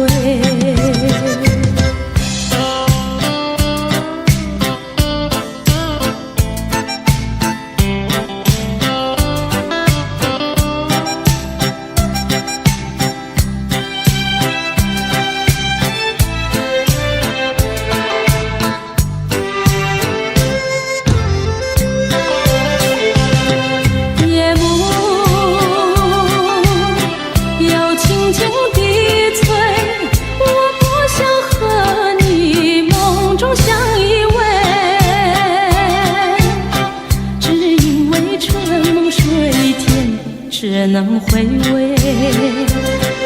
只能回味，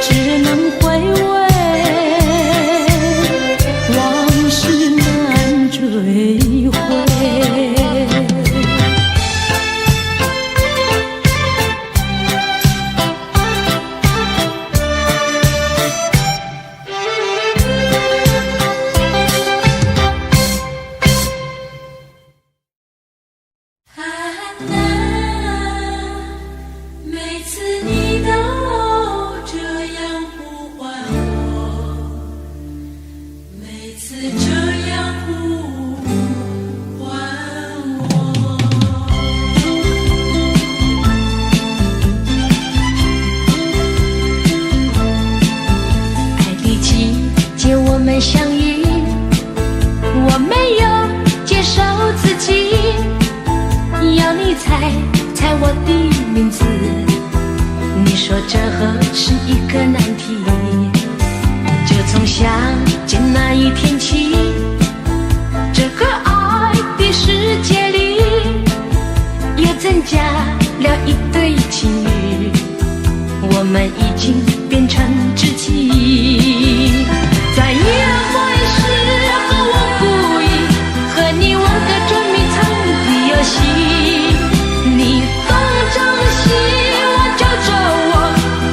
只能回味，往事难追回。每次你都这样呼唤我，每次这样呼唤我。在第几节我们相遇，我没有接受自己，要你猜猜我的名字。说这何是一个难题，就从相见那一天起，这个爱的世界里又增加了一对情侣，我们已经变成知己。在约会时和我故意和你玩个捉迷藏的游戏，你东张西望找着我，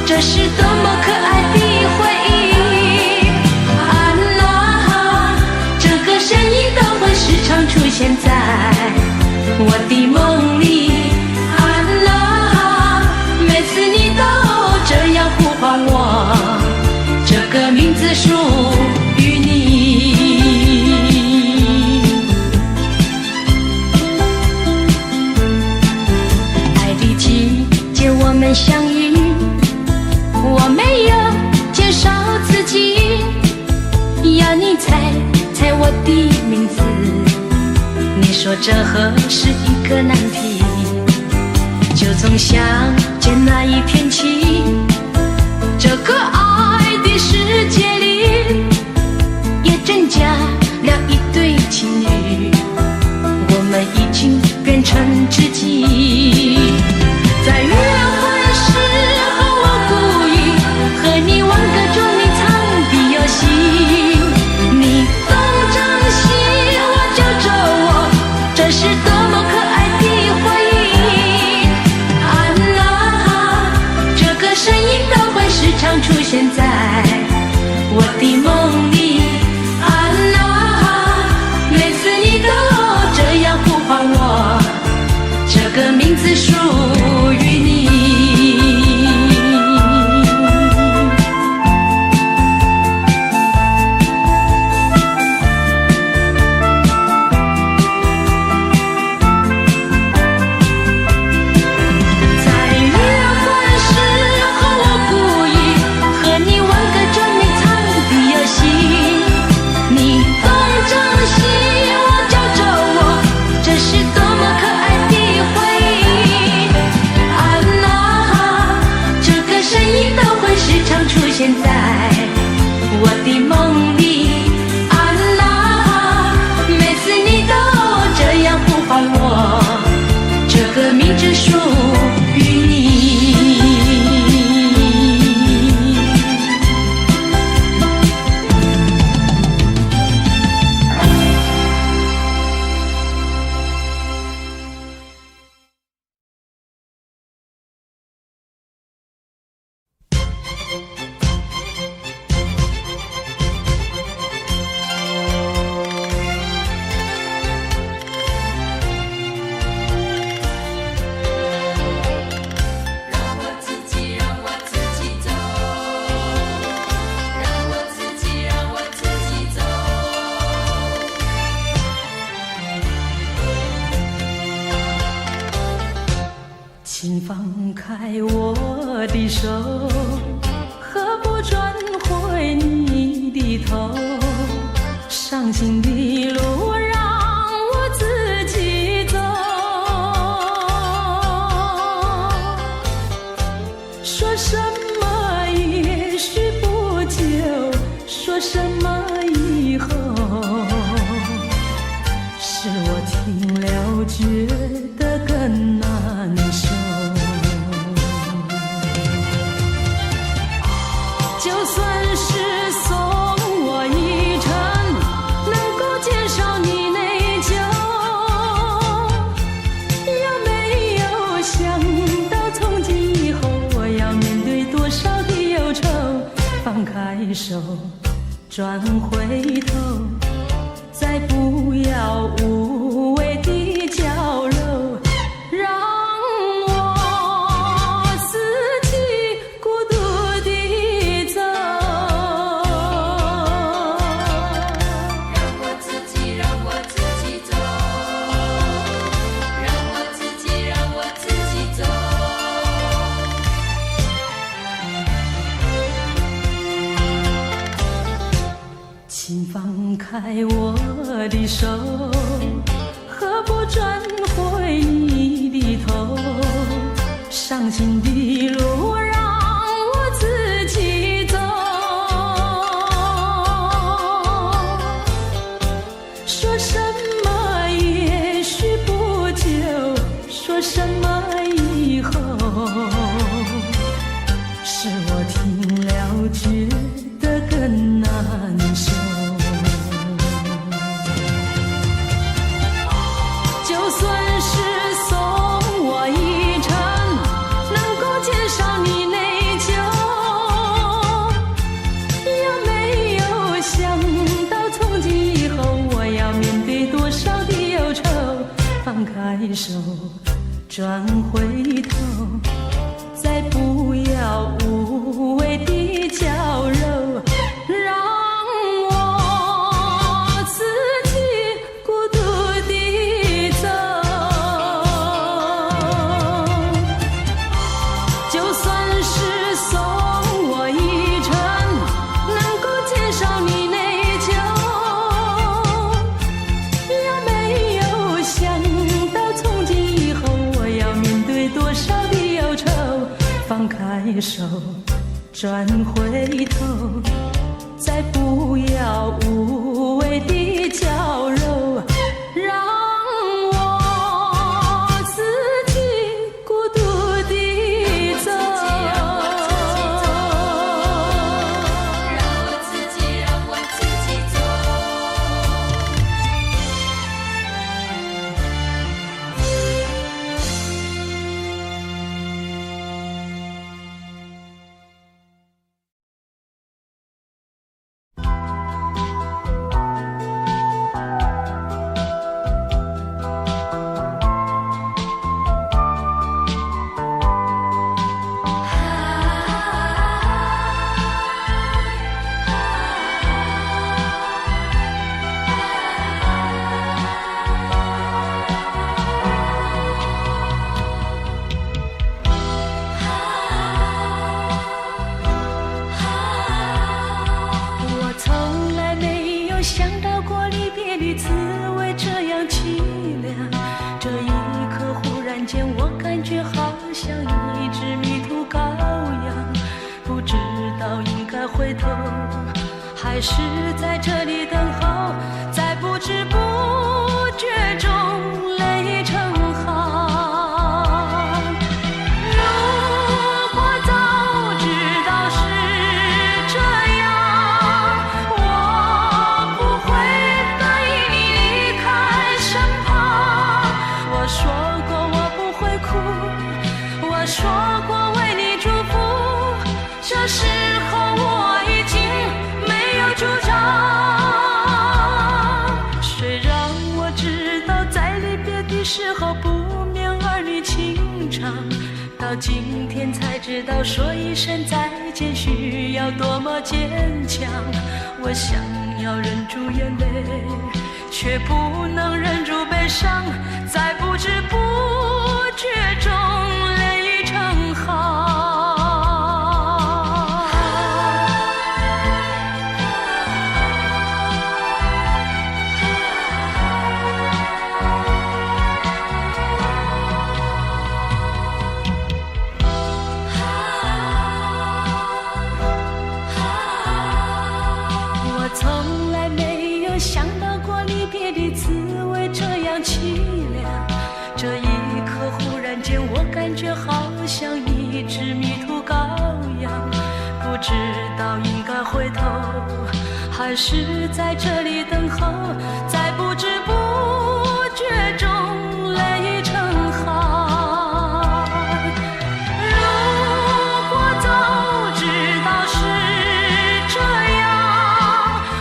这是多么可爱的回忆。啊啦，这个声音都会时常出现在我的梦里。啊啦，每次你都这样呼唤我，这个名字属于你。爱的季节我们相遇，我没有介绍自己，要你猜猜我的名字，你说这何是一个难题，就从相见那一天起，这个爱的世界里也增加了一对情侣，我们已经变成知己。在约会时和我故意和你玩个捉迷藏的游戏，你东张西望找着我，这是多么可爱的回忆。啊啦，这个声音都会时常出现在我的梦里。啊啦，每次你都这样呼唤我，这个名字属于你。现在我的梦里，啊啦，每次你都这样呼唤我，这个名字属于你。请放开我的手，何不转回你的头？伤心的路让我自己走，说什么也许不久，说什么以后，是我听了觉得更难受。就算是送我一程，能够减少你内疚，有没有想到从今以后我要面对多少的忧愁？放开手，转回头，再不要无谓的交流，让请放开我的手，何不转回你的头？伤心的路让开手，转回头，再不要无谓的娇柔，让我自己孤独地走。就算是送我一程，能够减少你内疚，也没有想到从今以后我要面对多少的忧愁。放开手，转回头，再不要无谓的娇柔，让我自己孤独地走。让我自己走。我从来没有想到过离别的滋味这样凄凉，这一刻忽然间我感觉好像一只迷途羔羊，不知道应该回头还是在这里等候，在不知不觉中泪成行。如果早知道是这样，我不会答应你离开身旁。我说过我不会哭，我说过为你祝福，这时候我已经没有主张。虽然我知道在离别的时候不免儿女情长，到今天才知道说一声再见需要多么坚强。我想要忍住眼泪，却不能忍住悲伤，在不知不觉中泪成行。我从来没有想到过离别的滋味这样凄凉，这一刻忽然间我感觉好像一只迷途羔羊，不知道应该回头还是在这里等候，在不知不觉中泪成行。如果早知道是这样，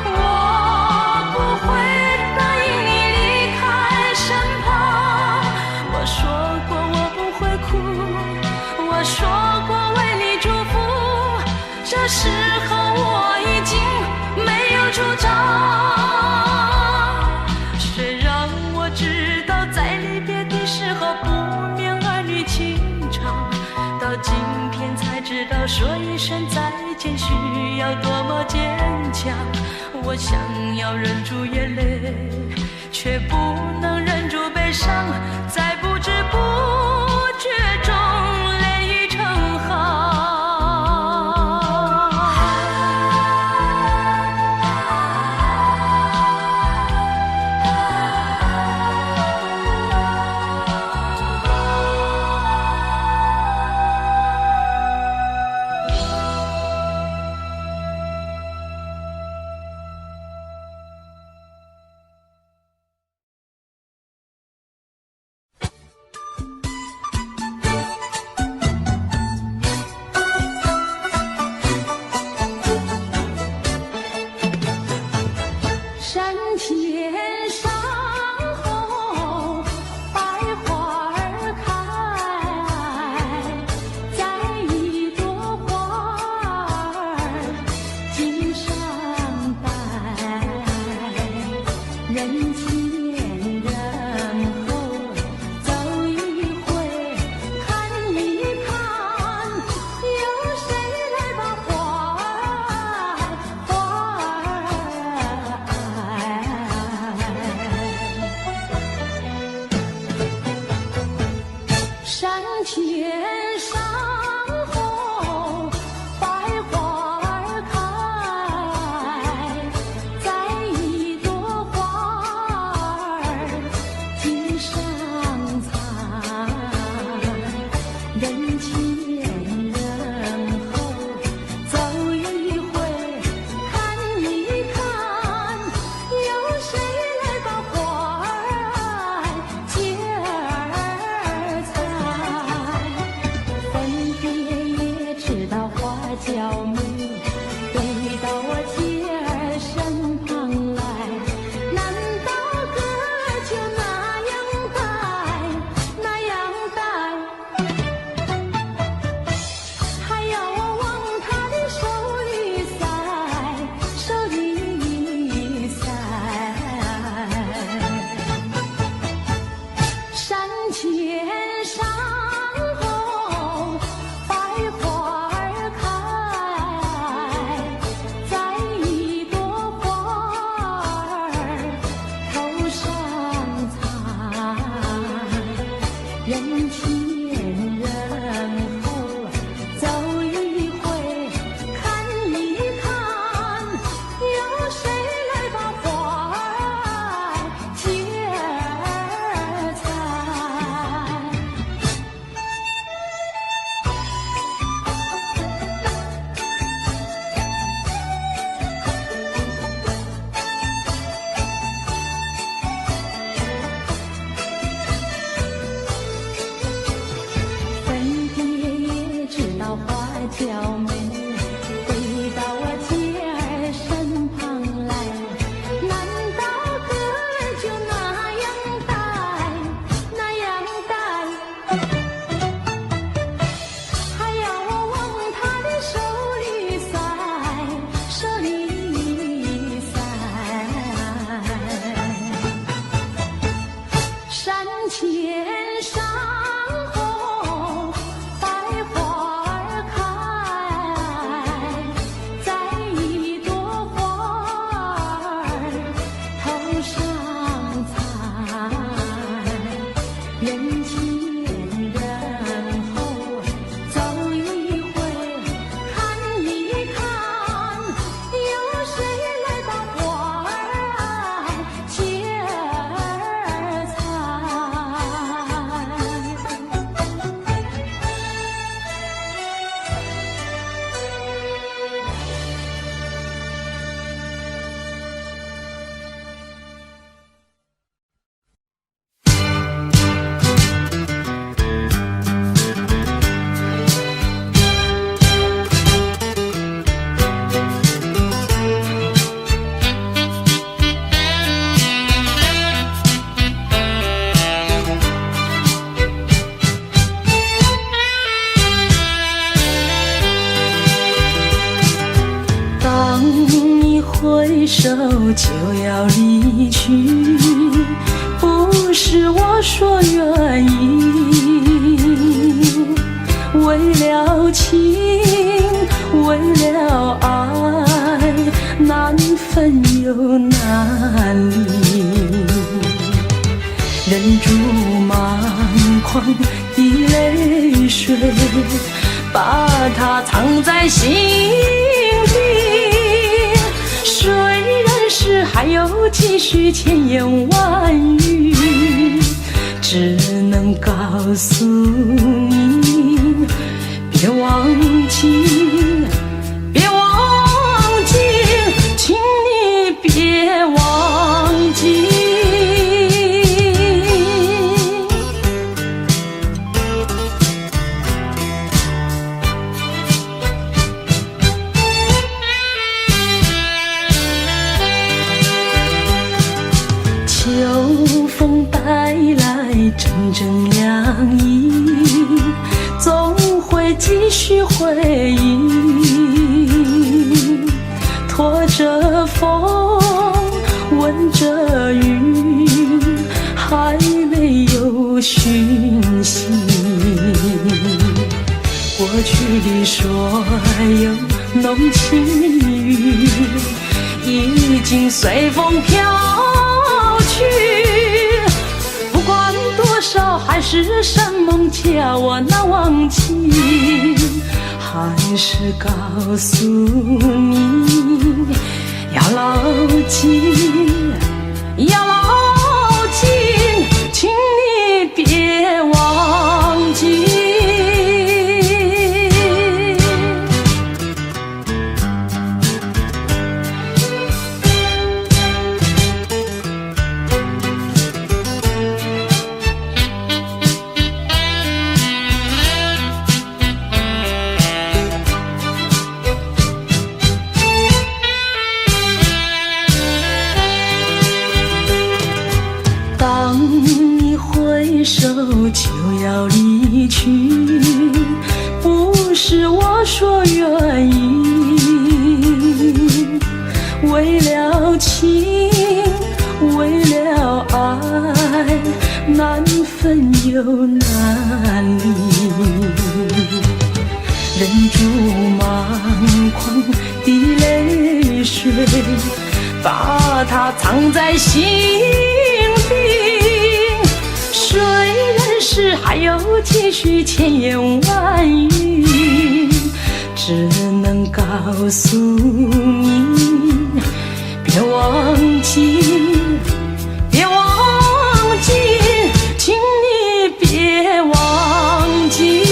我不会答应你离开身旁。我说过我不会哭，我说过为你祝福，这时候我已经没有主张。虽然我知道在离别的时候不免儿女情长，到今天才知道说一声再见需要多么坚强。我想要忍住眼泪，却不能忍住悲伤，在不知不觉中泪成行。人前人后走一回，看一看，有谁来把花山前山后百花儿开，栽一朵花儿锦上采。人前人后走一回，看一看，有谁来把花儿接儿采。分别也知道花娇美，飞到我姐儿身旁来。难道哥就那样待，那样待？还要我往他的手里塞，手里塞。山前山后百花儿开，栽一朵花儿头上采。人前人后走一回，看一看，有谁来把花儿接儿采。分别也知道花娇美，飞到我姐儿身旁来。难道哥就那样待，那样待？还要我往他的手里塞，手里塞。山前山后百花儿开，栽一朵花儿头上采。人前人后走一回，看一看，有谁来把花儿接儿采。当你回首就要离去，不是我说愿意，为了情，为了爱，难分又难离。忍住满眶的泪水，把它藏在心底。虽然是还有几许千言万语，只能告诉你，别忘记，别忘记，请你别忘记。秋风带来阵阵凉意，总会继续回忆。拖着风，闻着雨，的所有浓情蜜语，已经随风飘去。不管多少海誓山盟，叫我难忘记，还是告诉你，要牢记，要牢记，请你别忘记。手就要离去，不是我说愿意，为了情，为了爱，难分又难离，忍住满眶的泪水，把它藏在心底。虽然是还有几许千言万语，只能告诉你，别忘记，别忘记，请你别忘记。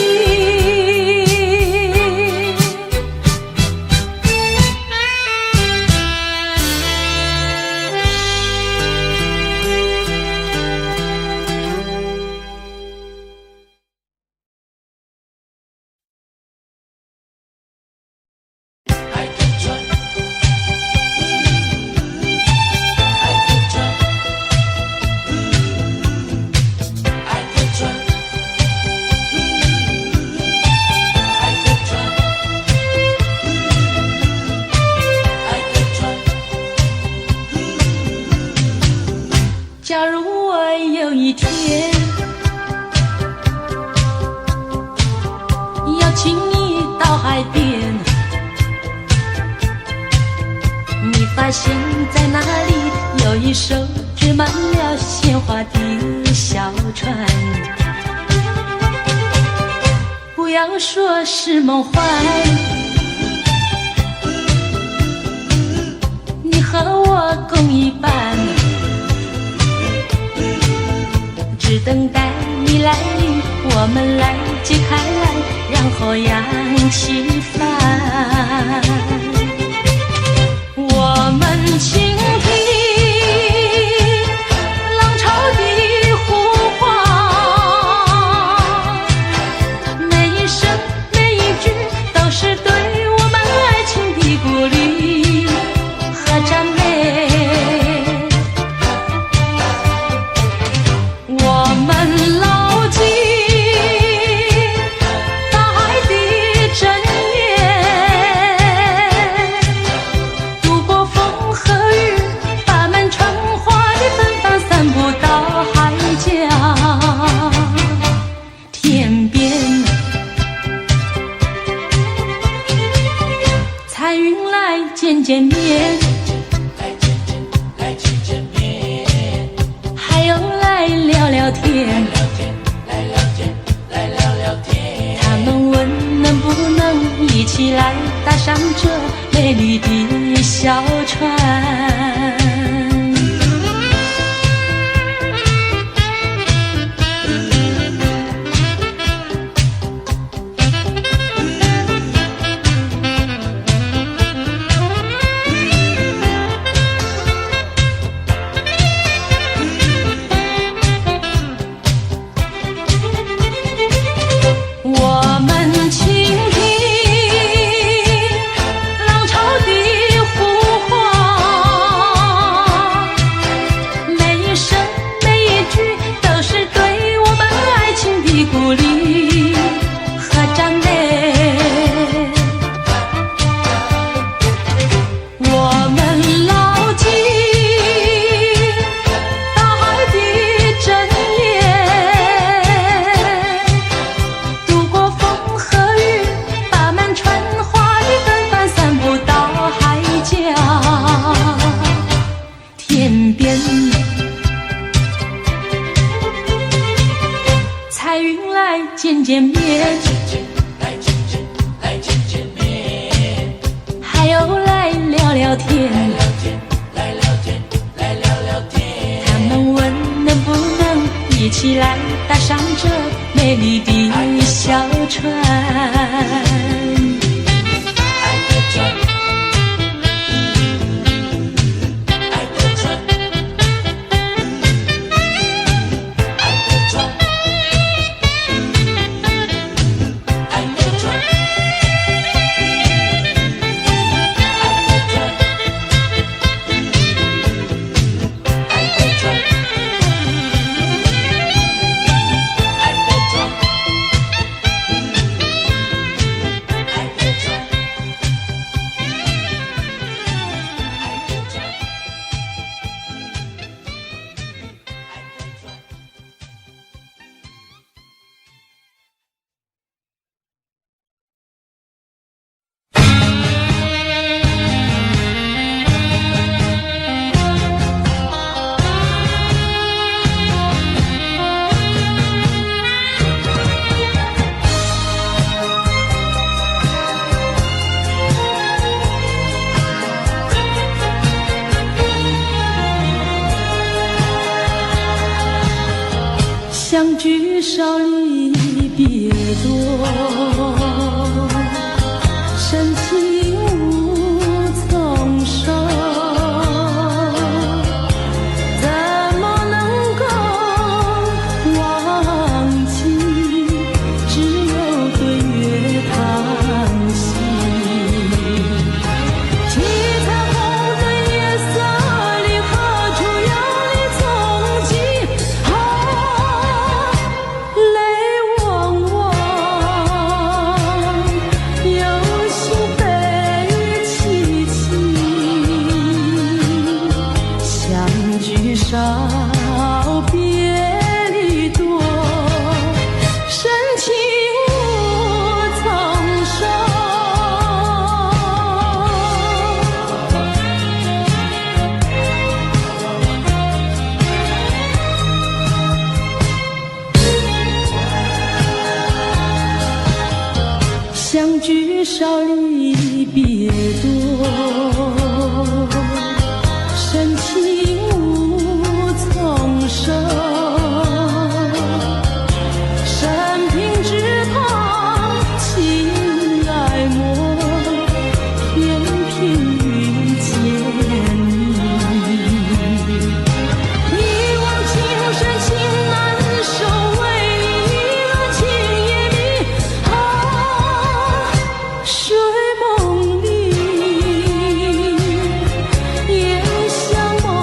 假如我有一天邀请你到海边，你发现在那里有一艘织满了鲜花的小船，不要说是梦幻，你和我共一半，只等待你来临，我们来揭开来，然后扬起帆。我们倾听浪潮的呼唤，每一声每一句都是对我们爱情的鼓励和赞美。见面，还有来聊聊天，他们问能不能一起来搭上这美丽的小船。浪潮的呼唤，见见面，还有来聊聊天，他们问能不能一起来搭上这美丽的小船。相聚少离别多，深情无从说，怎么能够忘记？只有对月叹息。七彩虹的夜色里，何处有你踪迹？少别离多，深情无从说。相聚少离别多，深情无从说，生平只盼情爱莫，偏偏遇见你。一往情深情难收，为你一轮情也迷。睡梦里也像梦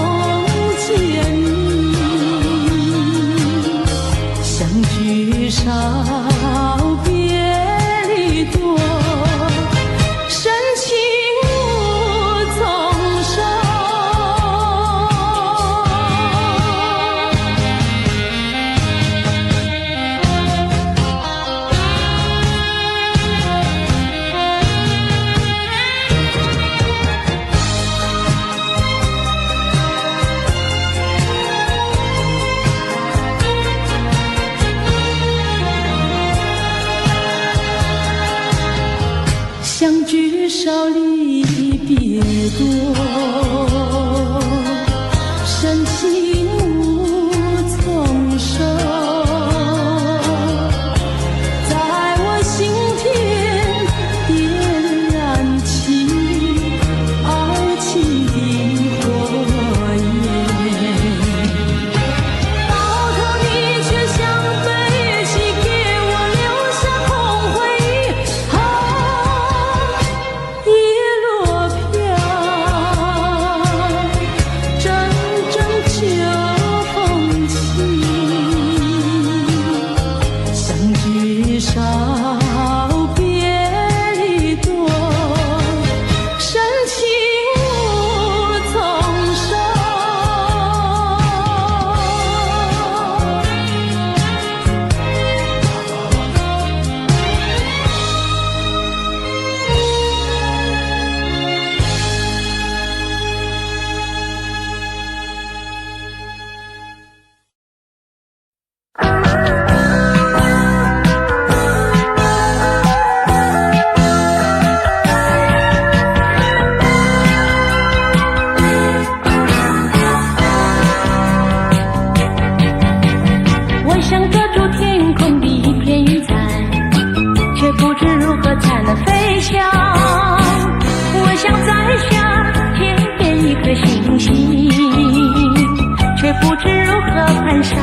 却不知如何攀上。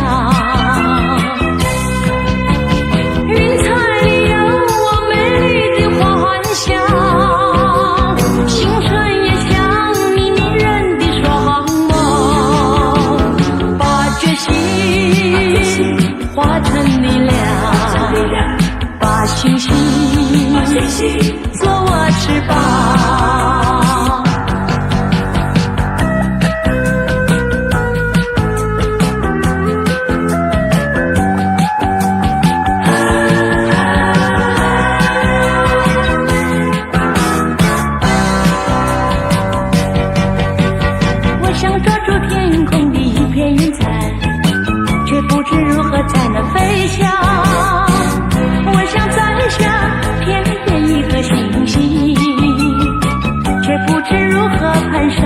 云彩里有我美丽的幻想，星辰也像你迷人的双眸，把决心化成力量，把信心做我翅膀。我想抓住天空的一片云彩，却不知如何才能飞翔。我想摘下片片一颗星星，却不知如何攀上。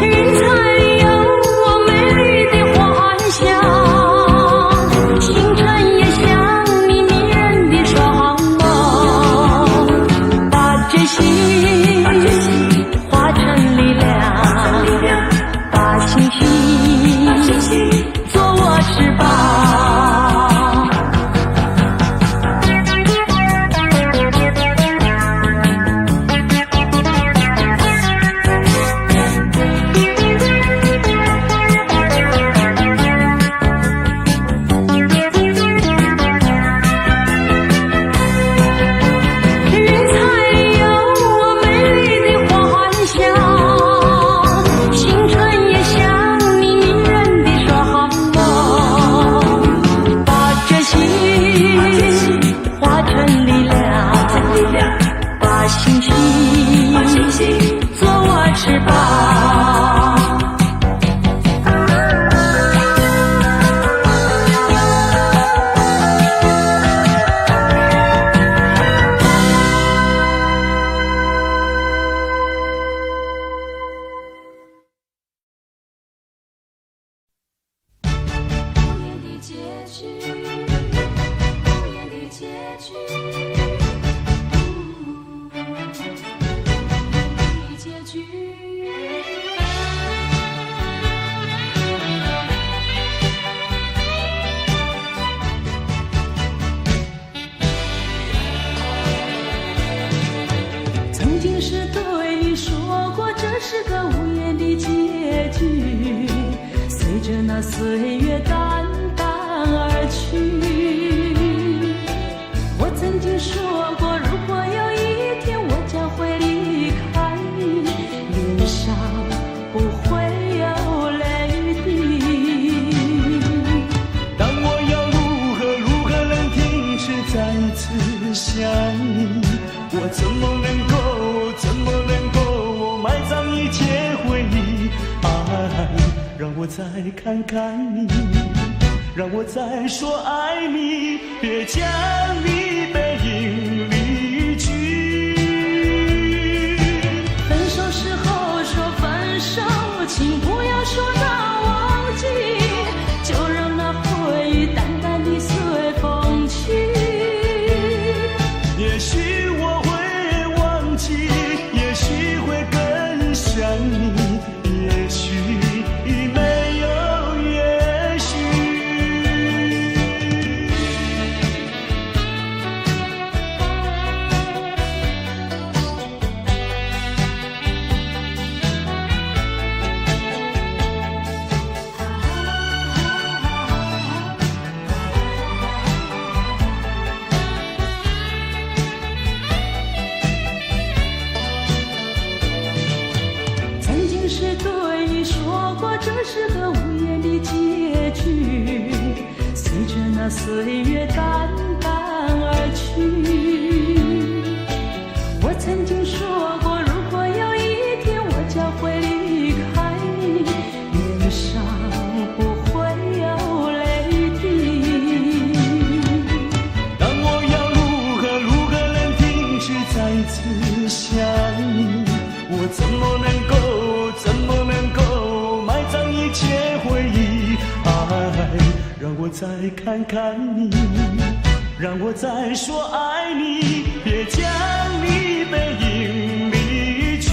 云彩里有我美丽的幻想，星辰也像你迷人的双眸，把决心化成力量，把信心做我翅膀。做我翅膀。无言的结局，无言的结局。曾经是对你说过，这是个无言的结局，随着那岁月淡淡而去。我曾经说过，如果有一天我将会离开你，脸上不会有泪滴。但我要如何能停止再次想你？我怎么能够埋葬一切回忆？爱，让我再看看你，让我再说爱你，别将你背影离去。分手时候说分手，请不要说那忘记，就让那回忆淡淡地随风去。也许我会忘记，也许会更想你，也许没有也许。曾经是对你说过，这是个无言的结局，随着那岁月淡淡而去。我曾经说过，如果有一天我将会离开你，脸上不会有泪滴。但我要如何能停止再次想你？我怎么能够埋葬一切回忆？爱，让我再看看你，让我再说爱你，别将你背影离去。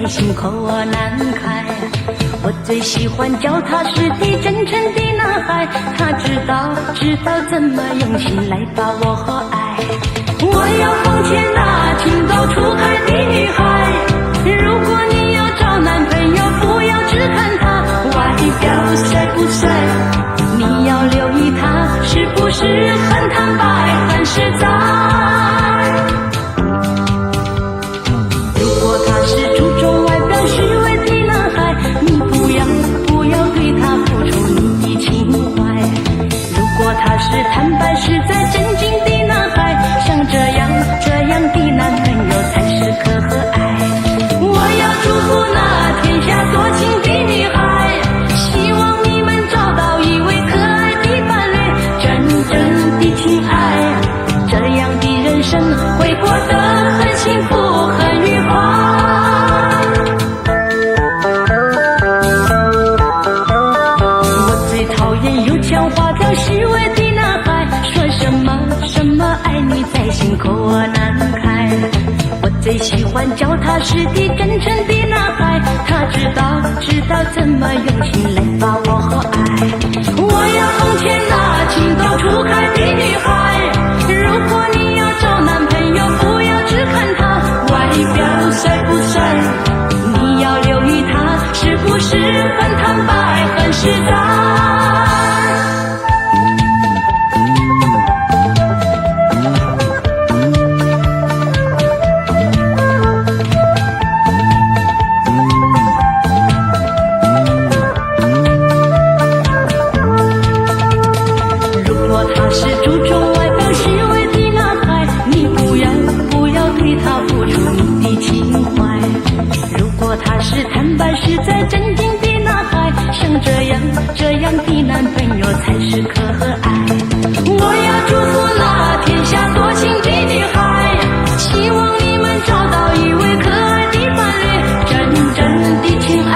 心口难开。我最喜欢脚踏实地真诚的男孩，他知道怎么用心来把我爱。我要奉劝那情窦初开的女孩，如果你要找男朋友，不要只看他外表帅不帅，你要留意他是不是很坦白很实在。如果他是注重外表虚伪的男孩，你不要对他付出你的情怀。如果他是坦白实在真经的男孩，像这样的男朋友才是可爱。我要祝福那天下多情的女孩，希望你们找到一位可爱的伴侣，真正的情爱，这样的人生会过得很幸福很愉快。我最讨厌有腔滑调虚伪的男孩，说什么爱你在心口难开。我最喜欢脚踏实地真诚的男孩，他知道怎么用心来把我爱。我要奉劝那情窦初开的女孩，如果你要找男朋友，不要只看他外表帅不帅，你要留意他是不是很坦白很实在。这样的男朋友才是可爱。我要祝福那天下多情的女孩，希望你们找到一位可爱的伴侣，真正的情爱，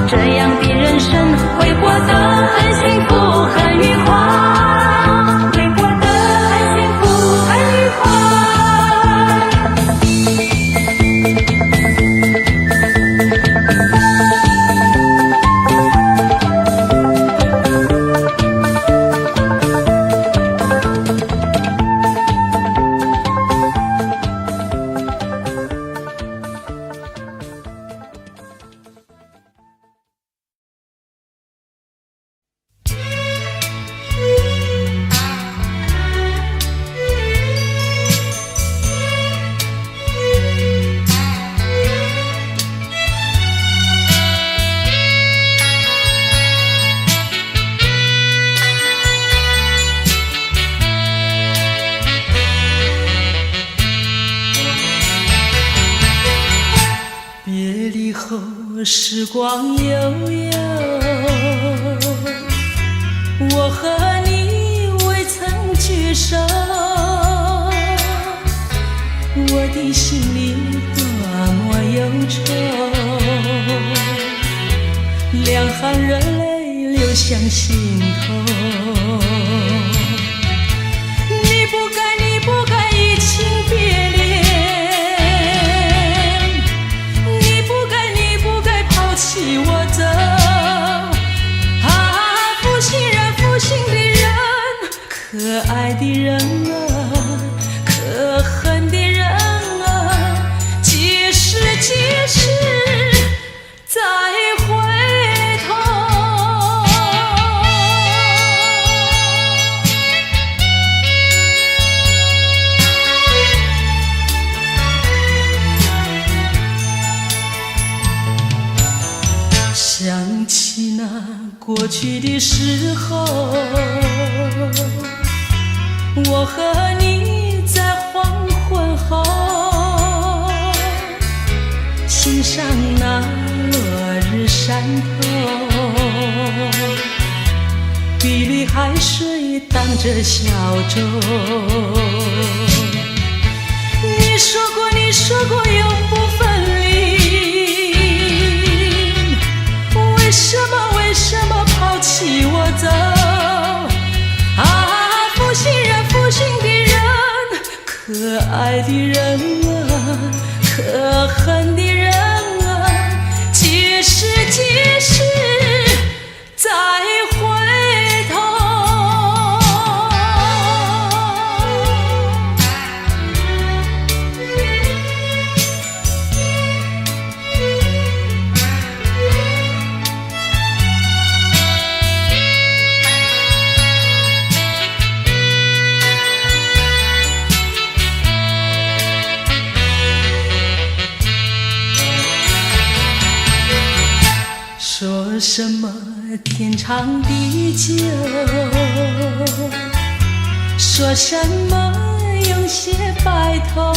这样的人生会过得很幸福很愉快，会过得很幸福很愉快。时光悠悠，我和你未曾聚首，我的心里多么忧愁，两行热泪流向心头。你不该移情别恋，弃我走啊，负心的人，可爱的人啊，可恨的人啊，几时再回头。想起那过去的时候，我和你在黄昏后欣赏那落日山头，碧绿海水荡着小舟。你说过永不分离，为什么抛弃我走啊，负心的人，可爱的人啊，可恨的人啊，说什么天长地久，说什么永结白头，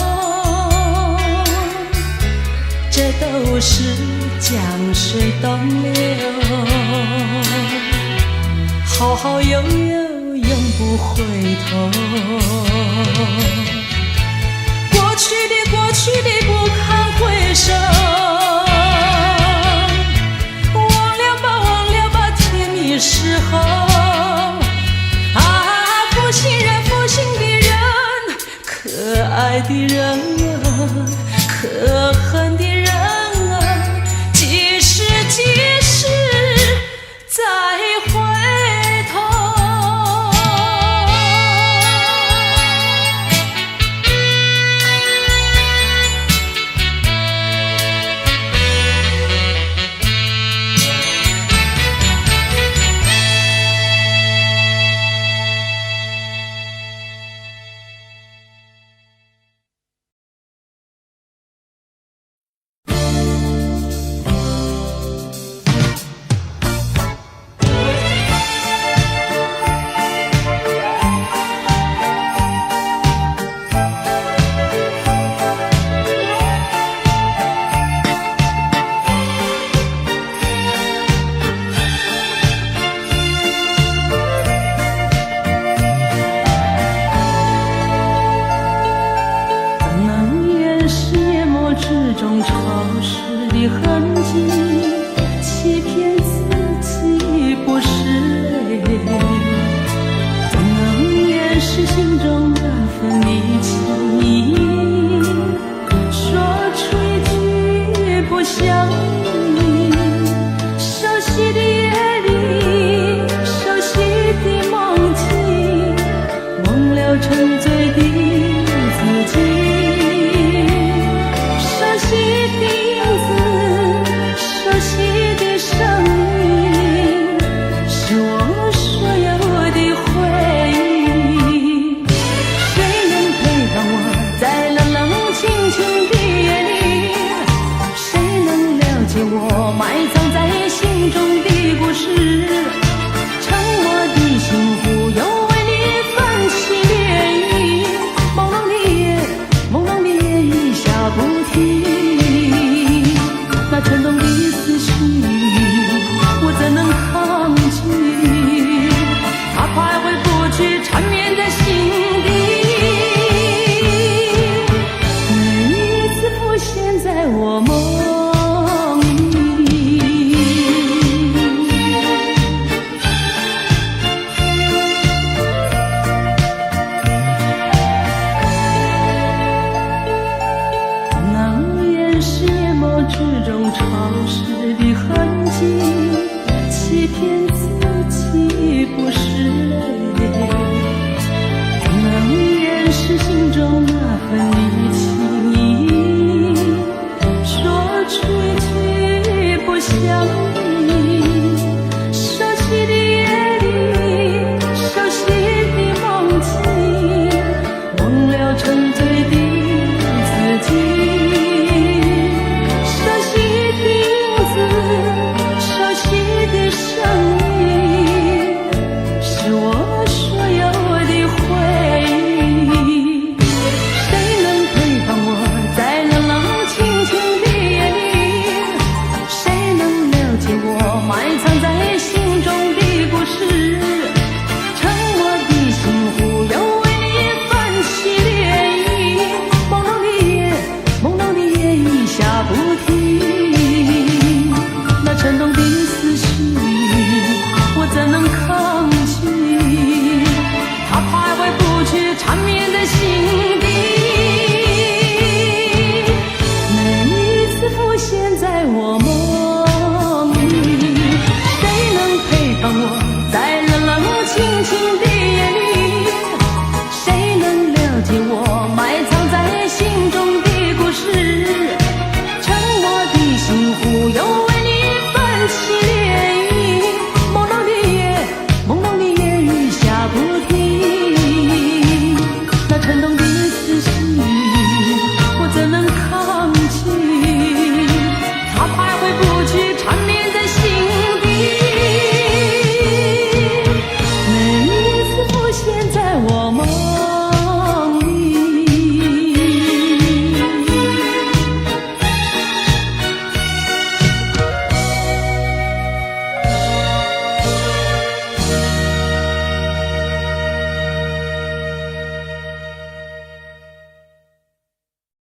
这都是江水东流，好好悠悠永不回头。过去的过去的不堪回首，时候啊，负心人负心的人，可爱的人啊，可恨的人啊，几时再回头。之中潮湿